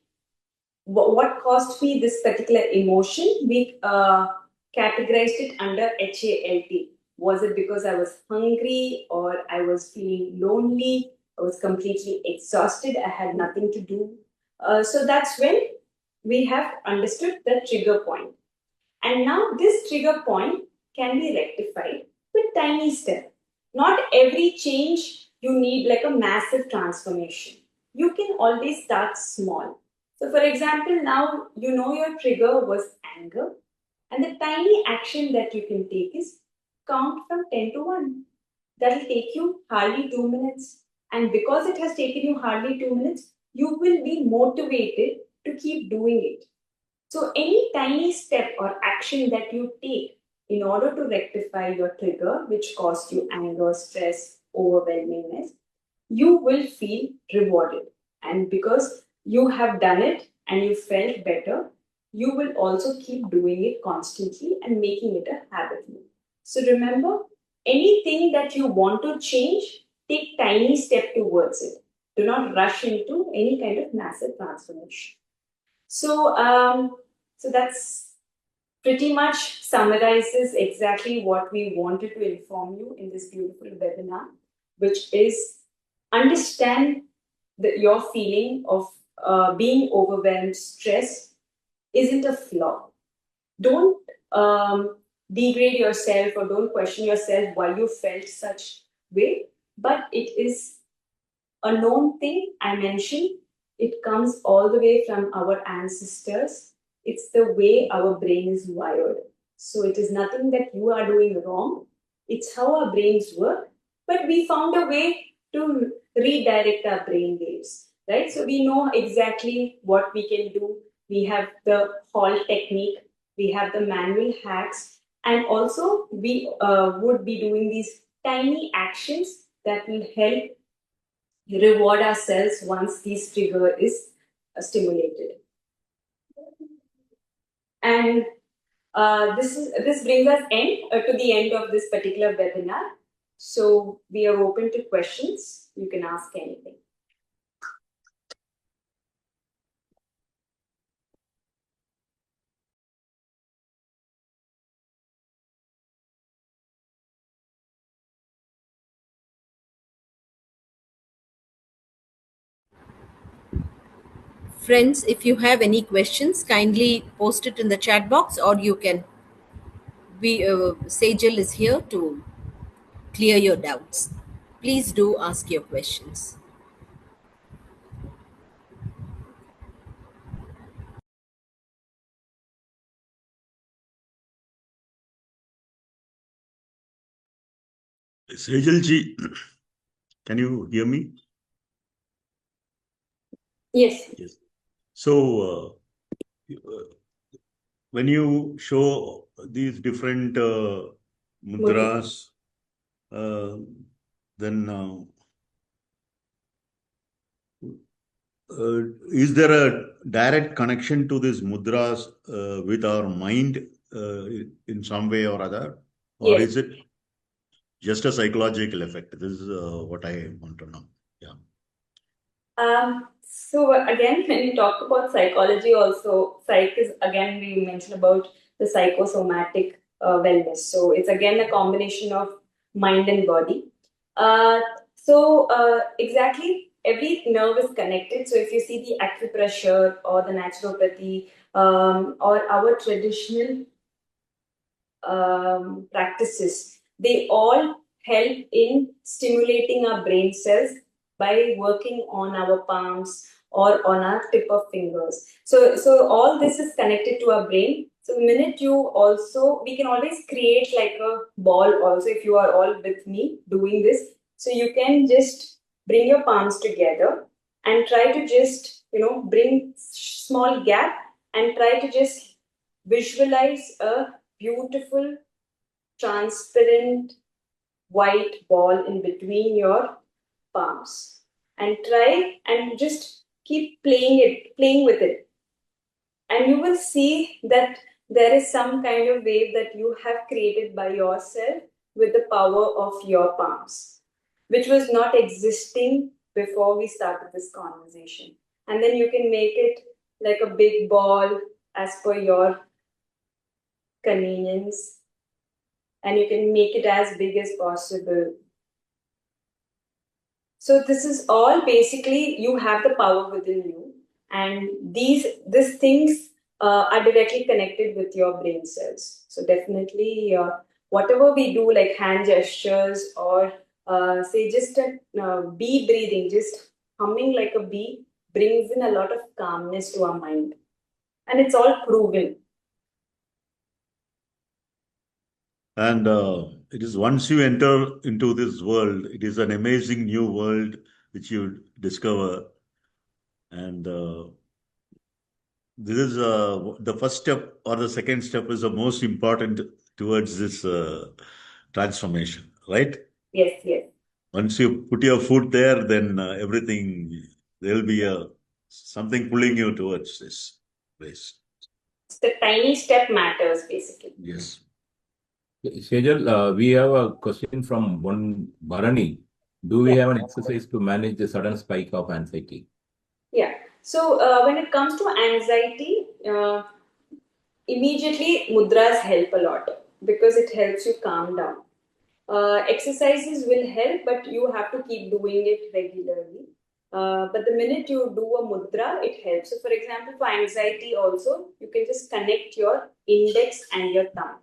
[SPEAKER 5] what caused me this particular emotion? We categorized it under HALT. Was it because I was hungry or I was feeling lonely? I was completely exhausted. I had nothing to do. So that's when we have understood the trigger point. And now this trigger point can be rectified with tiny steps. Not every change you need like a massive transformation. You can always start small. So for example, now you know your trigger was anger, and the tiny action that you can take is count from 10 to 1. That will take you hardly 2 minutes. And because it has taken you hardly 2 minutes, you will be motivated to keep doing it. So any tiny step or action that you take in order to rectify your trigger, which caused you anger, stress, overwhelmingness, you will feel rewarded. And because you have done it and you felt better, you will also keep doing it constantly and making it a habit loop. So remember, anything that you want to change, take tiny step towards it. Do not rush into any kind of massive transformation. So that's pretty much summarizes exactly what we wanted to inform you in this beautiful webinar, which is understand your feeling of being overwhelmed, stressed isn't a flaw. Don't degrade yourself or don't question yourself why you felt such way, but it is a known thing I mentioned. It comes all the way from our ancestors. It's the way our brain is wired. So it is nothing that you are doing wrong. It's how our brains work. But we found a way to redirect our brain waves, right? So we know exactly what we can do. We have the Hall technique, we have the manual hacks, and also we would be doing these tiny actions that will help reward ourselves once this trigger is stimulated. And this brings us to the end of this particular webinar. So we are open to questions. You can ask anything.
[SPEAKER 1] Friends, if you have any questions, kindly post it in the chat box, or you can. Sejal is here to clear your doubts. Please do ask your questions.
[SPEAKER 2] Sejal ji, can you hear me?
[SPEAKER 5] Yes.
[SPEAKER 2] Yes. So, when you show these different mudras, then is there a direct connection to these mudras with our mind in some way or other? Or
[SPEAKER 5] Yes.
[SPEAKER 2] is it just a psychological effect? This is what I want to know. Yeah.
[SPEAKER 5] So again, when we talk about psychology, also psych is again we mentioned about the psychosomatic wellness. So it's again a combination of mind and body. Exactly, every nerve is connected. So if you see the acupressure or the naturopathy or our traditional practices, they all help in stimulating our brain cells by working on our palms or on our tip of fingers. So all this is connected to our brain. So the minute you also, we can always create like a ball also if you are all with me doing this. So you can just bring your palms together and try to just, bring small gap and try to just visualize a beautiful, transparent white ball in between your palms. And try and just keep playing with it. And you will see that there is some kind of wave that you have created by yourself with the power of your palms, which was not existing before we started this conversation. And then you can make it like a big ball as per your convenience, and you can make it as big as possible. So this is all basically you have the power within you, and these things are directly connected with your brain cells. So definitely, whatever we do, like hand gestures or say just a bee breathing, just humming like a bee, brings in a lot of calmness to our mind, and it's all proven.
[SPEAKER 2] And it is once you enter into this world, it is an amazing new world which you discover. And this is the first step or the second step is the most important towards this transformation, right?
[SPEAKER 5] Yes, yes.
[SPEAKER 2] Once you put your foot there, then everything, there'll be something pulling you towards this place.
[SPEAKER 5] The tiny step matters, basically.
[SPEAKER 2] Yes.
[SPEAKER 6] Sejal, we have a question from one Bharani. Do we have an exercise to manage the sudden spike of anxiety?
[SPEAKER 5] Yeah. So when it comes to anxiety, immediately mudras help a lot because it helps you calm down. Exercises will help, but you have to keep doing it regularly. But the minute you do a mudra, it helps. So, for example, for anxiety, also, you can just connect your index and your thumb.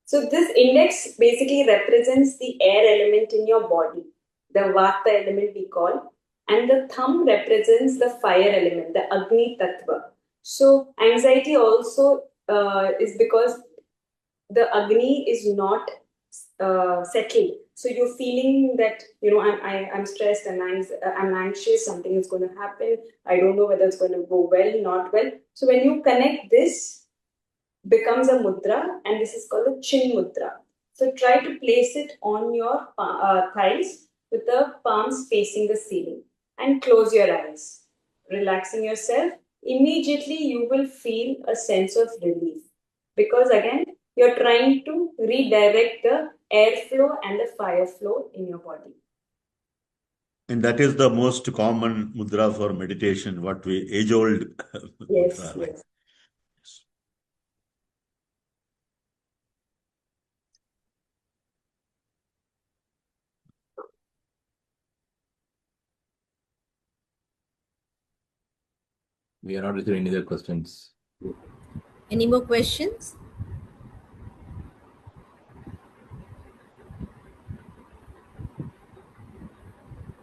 [SPEAKER 5] So, this index basically represents the air element in your body, the vata element we call, and the thumb represents the fire element, the Agni Tattva. So, anxiety also is because the Agni is not settled. So you're feeling that, I'm stressed and I'm anxious, something is going to happen. I don't know whether it's going to go well, not well. So when you connect this, becomes a mudra, and this is called a chin mudra. So try to place it on your thighs with the palms facing the ceiling and close your eyes. Relaxing yourself, immediately you will feel a sense of relief, because again, you're trying to redirect the airflow and the fire flow in your body.
[SPEAKER 2] And that is the most common mudra for meditation, what we age-old
[SPEAKER 5] Yes,
[SPEAKER 2] mudra, right?
[SPEAKER 5] yes.
[SPEAKER 6] We are not receiving any other questions.
[SPEAKER 1] Any more questions?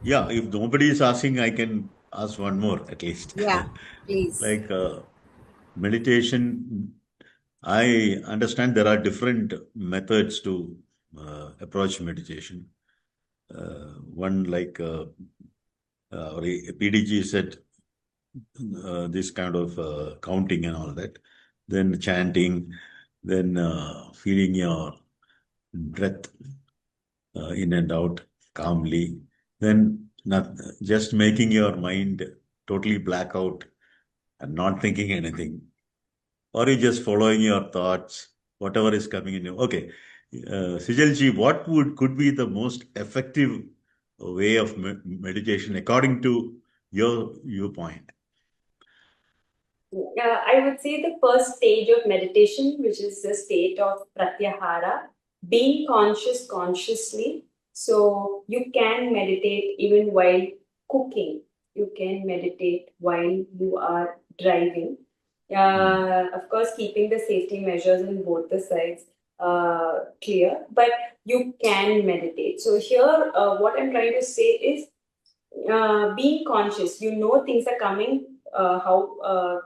[SPEAKER 2] Yeah, if nobody is asking, I can ask one more at least.
[SPEAKER 1] Yeah, please.
[SPEAKER 2] Like meditation, I understand there are different methods to approach meditation. One like PDG said, this kind of counting and all that, then chanting, then feeling your breath in and out calmly, then not just making your mind totally black out and not thinking anything, or you just following your thoughts, whatever is coming in you. Okay, Sijalji, what could be the most effective way of meditation according to your viewpoint?
[SPEAKER 5] I would say the first stage of meditation, which is the state of pratyahara, being conscious consciously. So you can meditate even while cooking. You can meditate while you are driving. Of course, keeping the safety measures on both the sides clear, but you can meditate. So here, what I'm trying to say is being conscious. You know things are coming. How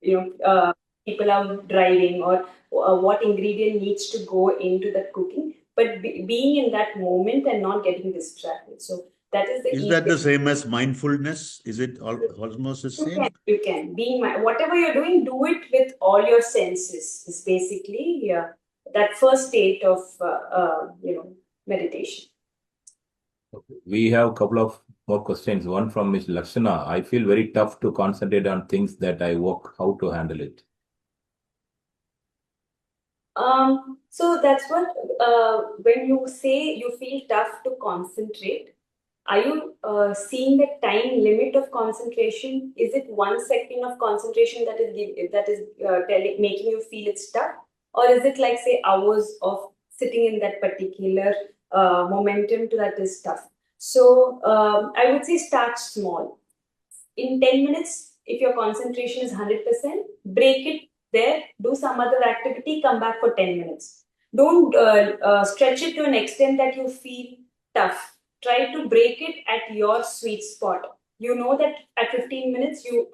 [SPEAKER 5] people are driving, or what ingredient needs to go into that cooking, but being in that moment and not getting distracted. So that is the
[SPEAKER 2] Is that the same as mindfulness? Is it almost the same?
[SPEAKER 5] you can be whatever you're doing, do it with all your senses is basically that first state of meditation.
[SPEAKER 6] We have a couple of more questions. One from Ms. Lakshana. I feel very tough to concentrate on things that I work. How to handle it?
[SPEAKER 5] So that's what, when you say you feel tough to concentrate, are you seeing the time limit of concentration? Is it 1 second of concentration that is making you feel it's tough, or is it like say hours of sitting in that particular momentum to that is tough? So I would say start small. In 10 minutes, if your concentration is 100%, break it there, do some other activity, come back for 10 minutes. Don't stretch it to an extent that you feel tough. Try to break it at your sweet spot. You know that at 15 minutes, you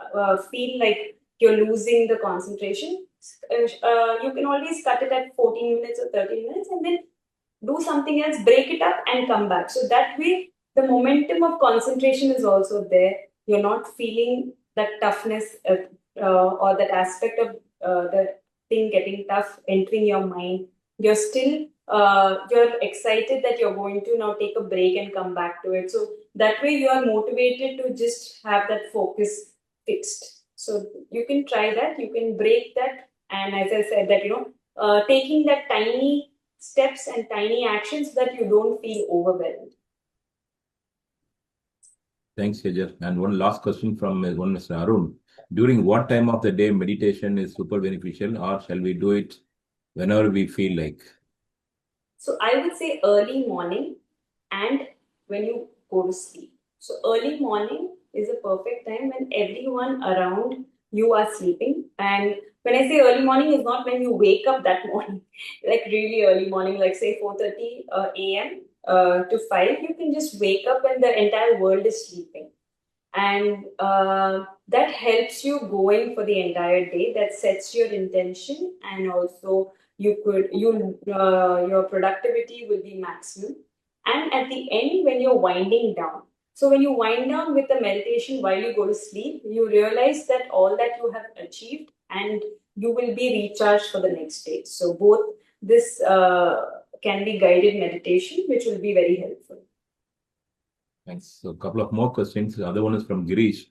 [SPEAKER 5] feel like you're losing the concentration. You can always cut it at 14 minutes or 13 minutes and then do something else, break it up and come back. So that way, the momentum of concentration is also there. You're not feeling that toughness or that aspect of the thing getting tough entering your mind. You're still you're excited that you're going to now take a break and come back to it. So that way you are motivated to just have that focus fixed. So you can try that. You can break that, and as I said, that taking that tiny steps and tiny actions so that you don't feel overwhelmed.
[SPEAKER 6] Thanks, Sejar. And one last question from one Mr. Arun. During what time of the day meditation is super beneficial, or shall we do it whenever we feel like?
[SPEAKER 5] So I would say early morning and when you go to sleep. So early morning is a perfect time when everyone around you are sleeping. And when I say early morning, is not when you wake up that morning, like really early morning, like say 4:30 a.m. To 5. You can just wake up and the entire world is sleeping. And that helps you going for the entire day. That sets your intention and also your productivity will be maximum. And at the end, when you're winding down, so when you wind down with the meditation while you go to sleep, you realize that all that you have achieved, and you will be recharged for the next day. So both this can be guided meditation, which will be very helpful.
[SPEAKER 6] Thanks. So a couple of more questions. The other one is from Girish.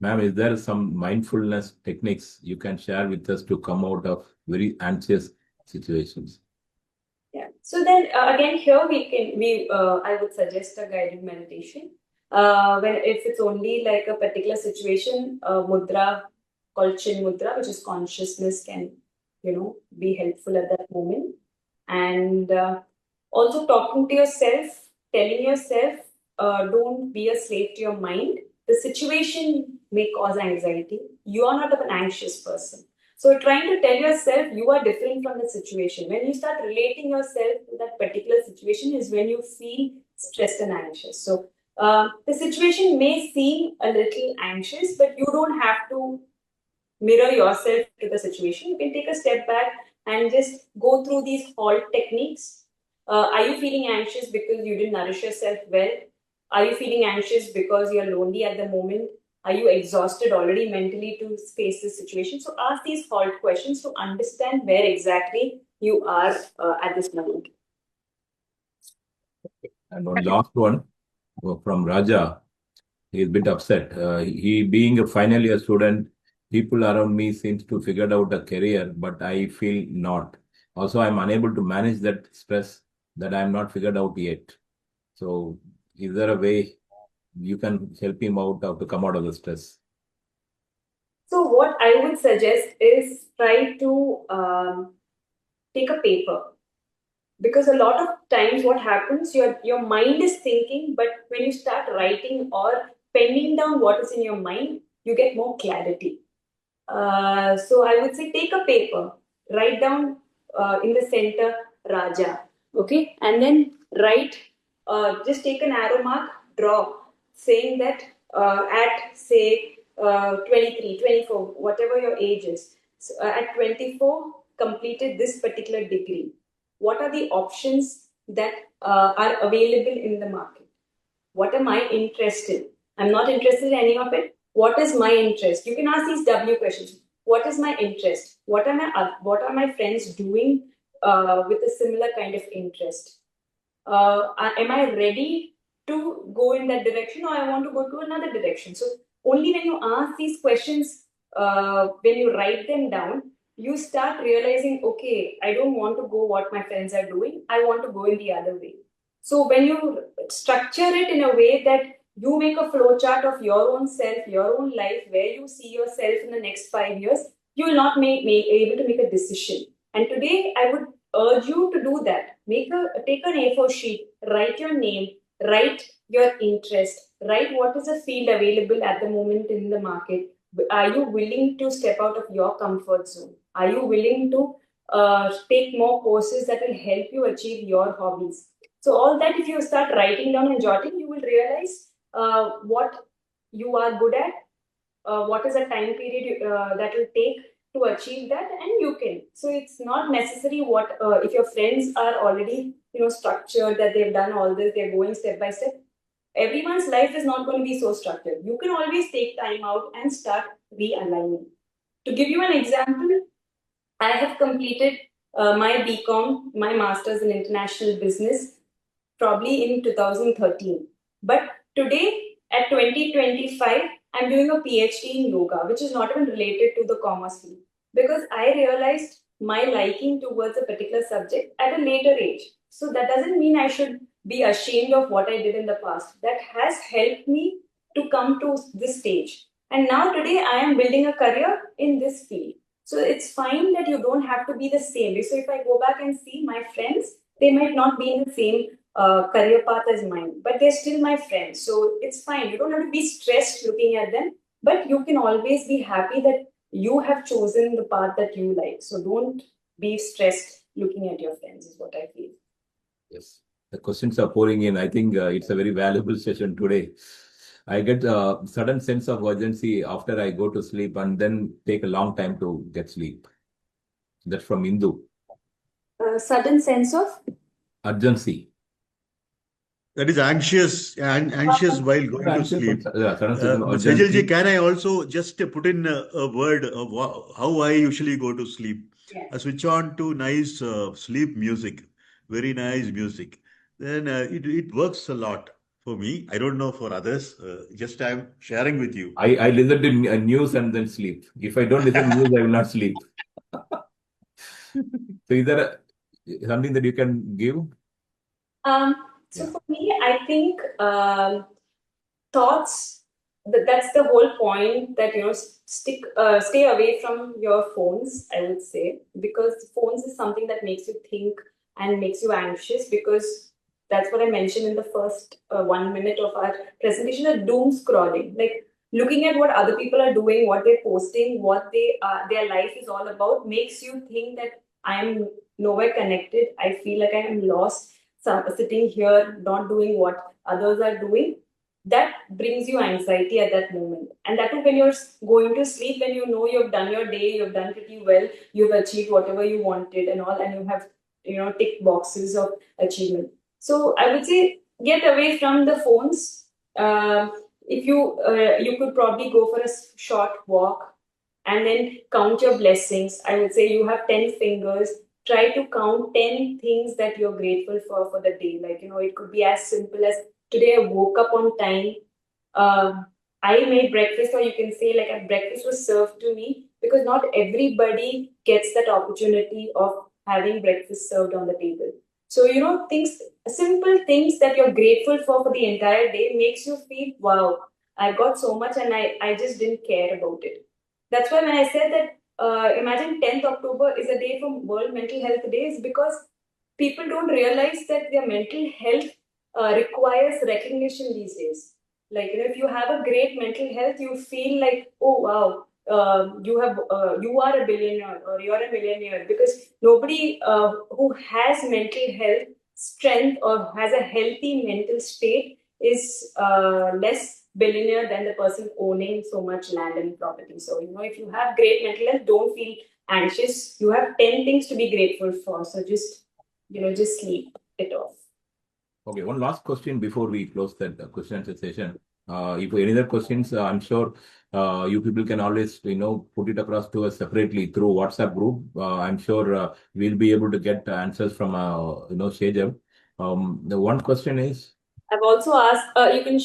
[SPEAKER 6] Ma'am, is there some mindfulness techniques you can share with us to come out of very anxious situations?
[SPEAKER 5] Yeah. So then again, here I would suggest a guided meditation. When if it's only like a particular situation, mudra called Chin Mudra, which is consciousness, can be helpful at that moment. And also talking to yourself, telling yourself, don't be a slave to your mind. The situation may cause anxiety. You are not an anxious person. So trying to tell yourself you are different from the situation. When you start relating yourself to that particular situation is when you feel stressed and anxious. So the situation may seem a little anxious, but you don't have to mirror yourself to the situation. You can take a step back and just go through these HALT techniques. Are you feeling anxious because you didn't nourish yourself well? Are you feeling anxious because you're lonely at the moment? Are you exhausted already mentally to face this situation? So ask these HALT questions to understand where exactly you are at this moment.
[SPEAKER 6] And one last one from Raja. He's a bit upset. He being a final year student, people around me seems to figured out a career, but I feel not. Also, I'm unable to manage that stress that I'm not figured out yet. So, is there a way you can help him out to come out of the stress?
[SPEAKER 5] So what I would suggest is try to take a paper, because a lot of times what happens, your mind is thinking, but when you start writing or penning down what is in your mind, you get more clarity. So I would say take a paper, write down in the center Raja, okay, and then write, just take an arrow mark, draw, saying that at say 23, 24, whatever your age is, so, at 24, completed this particular degree. What are the options that are available in the market? What am I interested in? I'm not interested in any of it. What is my interest? You can ask these W questions. What is my interest? What are my friends doing with a similar kind of interest? Am I ready to go in that direction, or I want to go to another direction? So only when you ask these questions, when you write them down, you start realizing, okay, I don't want to go what my friends are doing. I want to go in the other way. So when you structure it in a way that you make a flow chart of your own self, your own life, where you see yourself in the next 5 years, you will not be able to make a decision. And today, I would urge you to do that. Take an A4 sheet, write your name, write your interest, write what is the field available at the moment in the market. Are you willing to step out of your comfort zone? Are you willing to take more courses that will help you achieve your hobbies? So all that, if you start writing down and jotting, you will realize what you are good at, what is the time period that will take to achieve that, and you can. So it's not necessary what if your friends are already structured, that they've done all this, they're going step by step. Everyone's life is not going to be so structured. You can always take time out and start realigning. To give you an example, I have completed my BCom, my master's in international business, probably in 2013. But today, at 2025, I'm doing a PhD in yoga, which is not even related to the commerce field, because I realized my liking towards a particular subject at a later age. So that doesn't mean I should be ashamed of what I did in the past. That has helped me to come to this stage. And now today, I am building a career in this field. So it's fine that you don't have to be the same. So if I go back and see my friends, they might not be in the same career path as mine, but they're still my friends. So it's fine. You don't have to be stressed looking at them, but you can always be happy that you have chosen the path that you like. So don't be stressed looking at your friends, is what I feel.
[SPEAKER 6] Yes, the questions are pouring in. I think it's a very valuable session today. I get a sudden sense of urgency after I go to sleep and then take a long time to get sleep. That's from Indu.
[SPEAKER 5] sudden sense of
[SPEAKER 6] urgency.
[SPEAKER 2] That is anxious and anxious while going to sleep.
[SPEAKER 6] Sudden sense of
[SPEAKER 2] Sejalji,
[SPEAKER 6] urgency.
[SPEAKER 2] can I also just put in a word of how I usually go to sleep?
[SPEAKER 5] Yes.
[SPEAKER 2] I switch on to nice sleep music, very nice music. Then it works a lot for me. I don't know for others. Just I'm sharing with you.
[SPEAKER 6] I listen to news and then sleep. If I don't listen to news, I will not sleep. So is there something that you can give?
[SPEAKER 5] So for me, I think thoughts, that's the whole point, that stay away from your phones, I would say, because phones is something that makes you think and makes you anxious, because that's what I mentioned in the first 1 minute of our presentation, the doom scrolling, like looking at what other people are doing, what they're posting, what their life is all about, makes you think that I am nowhere connected. I feel like I am lost, sitting here not doing what others are doing. That brings you anxiety at that moment, and that too when you're going to sleep, when you know you've done your day, you've done pretty well, you've achieved whatever you wanted and all, and you have tick boxes of achievement. So I would say get away from the phones. If you could probably go for a short walk and then count your blessings. I would say you have 10 fingers. Try to count 10 things that you're grateful for the day. Like, it could be as simple as today I woke up on time. I made breakfast, or you can say like a breakfast was served to me, because not everybody gets that opportunity of having breakfast served on the table. So, simple things that you're grateful for the entire day makes you feel, wow, I got so much and I just didn't care about it. That's why when I said that, imagine 10th October is a day for World Mental Health Day, is because people don't realize that their mental health requires recognition these days. Like, if you have a great mental health, you feel like, oh wow, you are a billionaire or you're a millionaire, because nobody who has mental health strength or has a healthy mental state is less billionaire than the person owning so much land and property. So, if you have great mental health, don't feel anxious. You have 10 things to be grateful for. So just sleep it off.
[SPEAKER 6] Okay, one last question before we close that question answer session. If any other questions, I'm sure you people can always, put it across to us separately through WhatsApp group. I'm sure we'll be able to get answers from, Sejam. The one question is.
[SPEAKER 5] I've also asked, you can,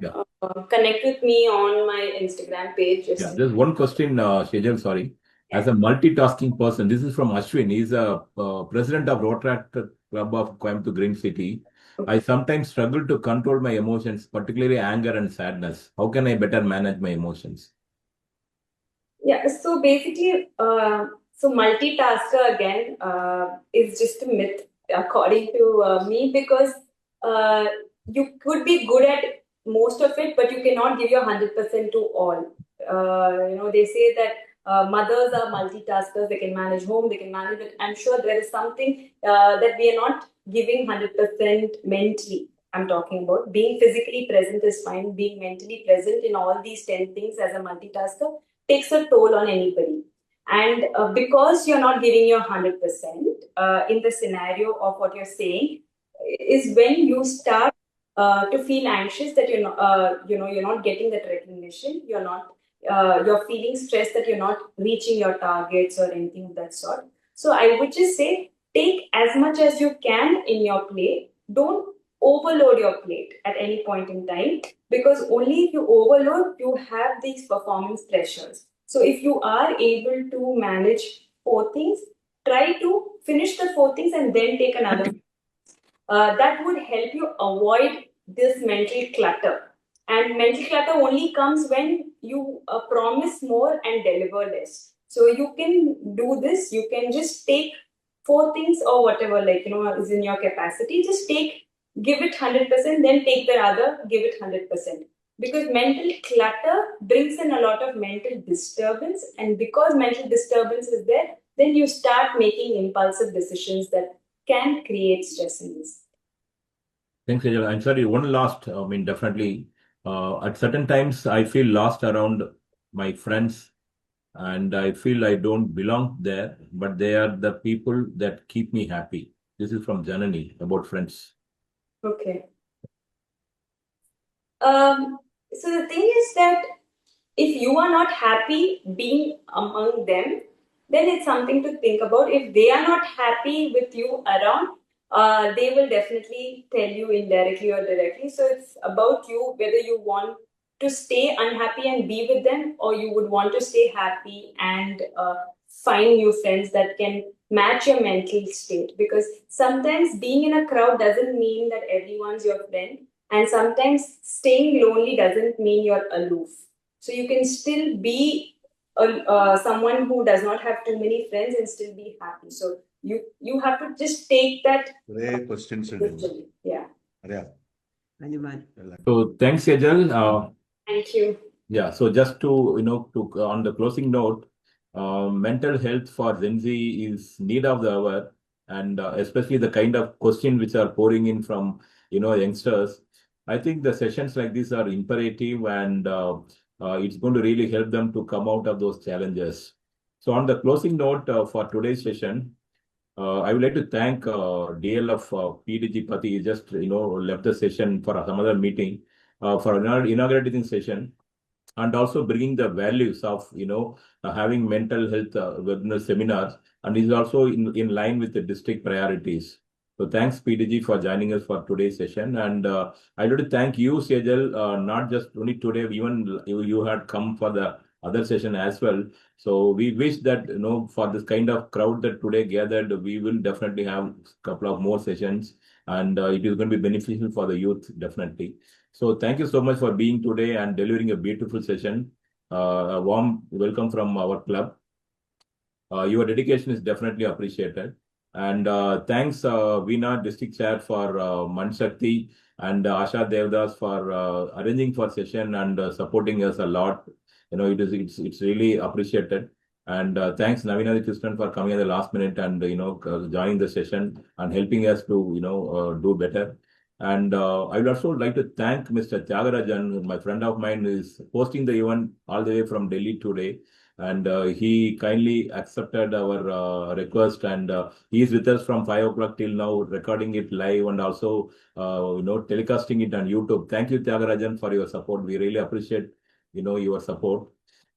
[SPEAKER 6] Yeah.
[SPEAKER 5] connect with me on my Instagram page.
[SPEAKER 6] Yeah, there's one question, Sejal, sorry. As a multitasking person, this is from Ashwin. He's a president of Rotaract Club of Coimbatore Green City. I sometimes struggle to control my emotions, particularly anger and sadness. How can I better manage my emotions?
[SPEAKER 5] Yeah, so basically, multitasker again is just a myth, according to me, because you could be good at most of it, but you cannot give your 100% to all. They say that mothers are multitaskers, they can manage home, they can manage it. I'm sure there is something that we are not giving 100% mentally. I'm talking about being physically present is fine, being mentally present in all these 10 things as a multitasker takes a toll on anybody. And because you're not giving your 100% in the scenario of what you're saying, is when you start to feel anxious that you're not getting that recognition. You're feeling stressed that you're not reaching your targets or anything of that sort. So I would just say, take as much as you can in your plate. Don't overload your plate at any point in time, because only if you overload, you have these performance pressures. So if you are able to manage 4 things, try to finish the 4 things and then take another. That would help you avoid this mental clutter. And mental clutter only comes when you promise more and deliver less. So you can do this. You can just take 4 things or whatever, is in your capacity. Just give it 100%, then take the other, give it 100%. Because mental clutter brings in a lot of mental disturbance. And because mental disturbance is there, then you start making impulsive decisions that can create stress in this.
[SPEAKER 6] Thanks, Sejal. I'm sorry, one last, definitely, at certain times I feel lost around my friends and I feel I don't belong there, but they are the people that keep me happy. This is from Janani about friends.
[SPEAKER 5] Okay. So the thing is that if you are not happy being among them, then it's something to think about. If they are not happy with you around, they will definitely tell you indirectly or directly. So it's about you whether you want to stay unhappy and be with them, or you would want to stay happy and find new friends that can match your mental state. Because sometimes being in a crowd doesn't mean that everyone's your friend, and sometimes staying lonely doesn't mean you're aloof. So you can still be someone who does not have too many friends and still be happy. So you have to just take that.
[SPEAKER 2] Great questions.
[SPEAKER 5] Yeah.
[SPEAKER 6] So thanks, Sejal.
[SPEAKER 5] Thank you.
[SPEAKER 6] Yeah, so just to, on the closing note, mental health for Gen Z is need of the hour, and especially the kind of question which are pouring in from, youngsters. I think the sessions like this are imperative, and it's going to really help them to come out of those challenges. So on the closing note for today's session, I would like to thank DL of PDG Pati. He just, left the session for some other meeting for inaugurating session, and also bringing the values of having mental health webinar seminars, and is also in line with the district priorities. So thanks PDG for joining us for today's session, and I would like to thank you, Sejal, not just only today, even you had come for the other session as well. So we wish that for this kind of crowd that today gathered, we will definitely have a couple of more sessions, and it is going to be beneficial for the youth definitely. So thank you so much for being today and delivering a beautiful session. A warm welcome from our club. Your dedication is definitely appreciated. And thanks, Veena, District Chair, for Manshakti, and Asha Devdas for arranging for session and supporting us a lot. It's really appreciated. And thanks, Navina Krishnan, for coming at the last minute and joining the session and helping us to do better. And I would also like to thank Mr. Tyagarajan, my friend of mine, who is hosting the event all the way from Delhi today, and he kindly accepted our request, and he is with us from 5 o'clock till now, recording it live and also telecasting it on YouTube. Thank you, Tyagarajan, for your support. We really appreciate your support.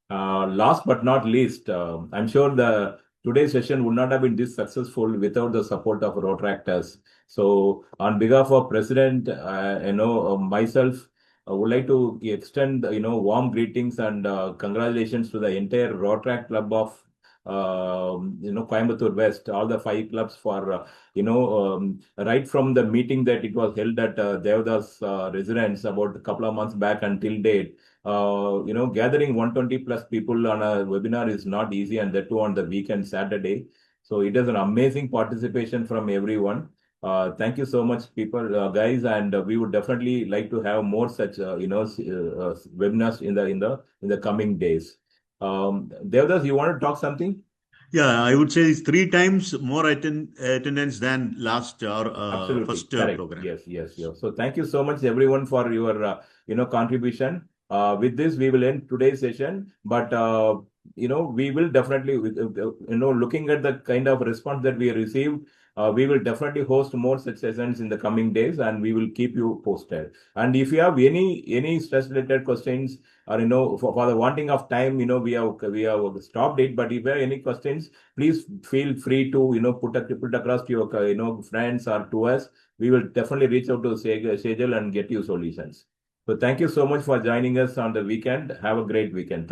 [SPEAKER 6] Last but not least, I'm sure the today's session would not have been this successful without the support of Rotractors. So on behalf of President, myself, I would like to extend, warm greetings and congratulations to the entire Rotaract Club of, Coimbatore West, all the 5 clubs for, right from the meeting that it was held at Devdas residence about a couple of months back until date. Gathering 120 plus people on a webinar is not easy, and that too on the weekend, Saturday. So it is an amazing participation from everyone. Thank you so much, people, guys, and we would definitely like to have more such, webinars in the coming days. Devdas, you want to talk something?
[SPEAKER 2] Yeah, I would say it's 3 times more attendance than last or first program.
[SPEAKER 6] Yes. So thank you so much, everyone, for your contribution. With this, we will end today's session. But we will definitely, looking at the kind of response that we received, we will definitely host more such sessions in the coming days, and we will keep you posted. And if you have any stress related questions, or for the wanting of time, we have stopped it. But if you have any questions, please feel free to put across to your friends or to us. We will definitely reach out to Sejal and get you solutions. So thank you so much for joining us on the weekend. Have a great weekend.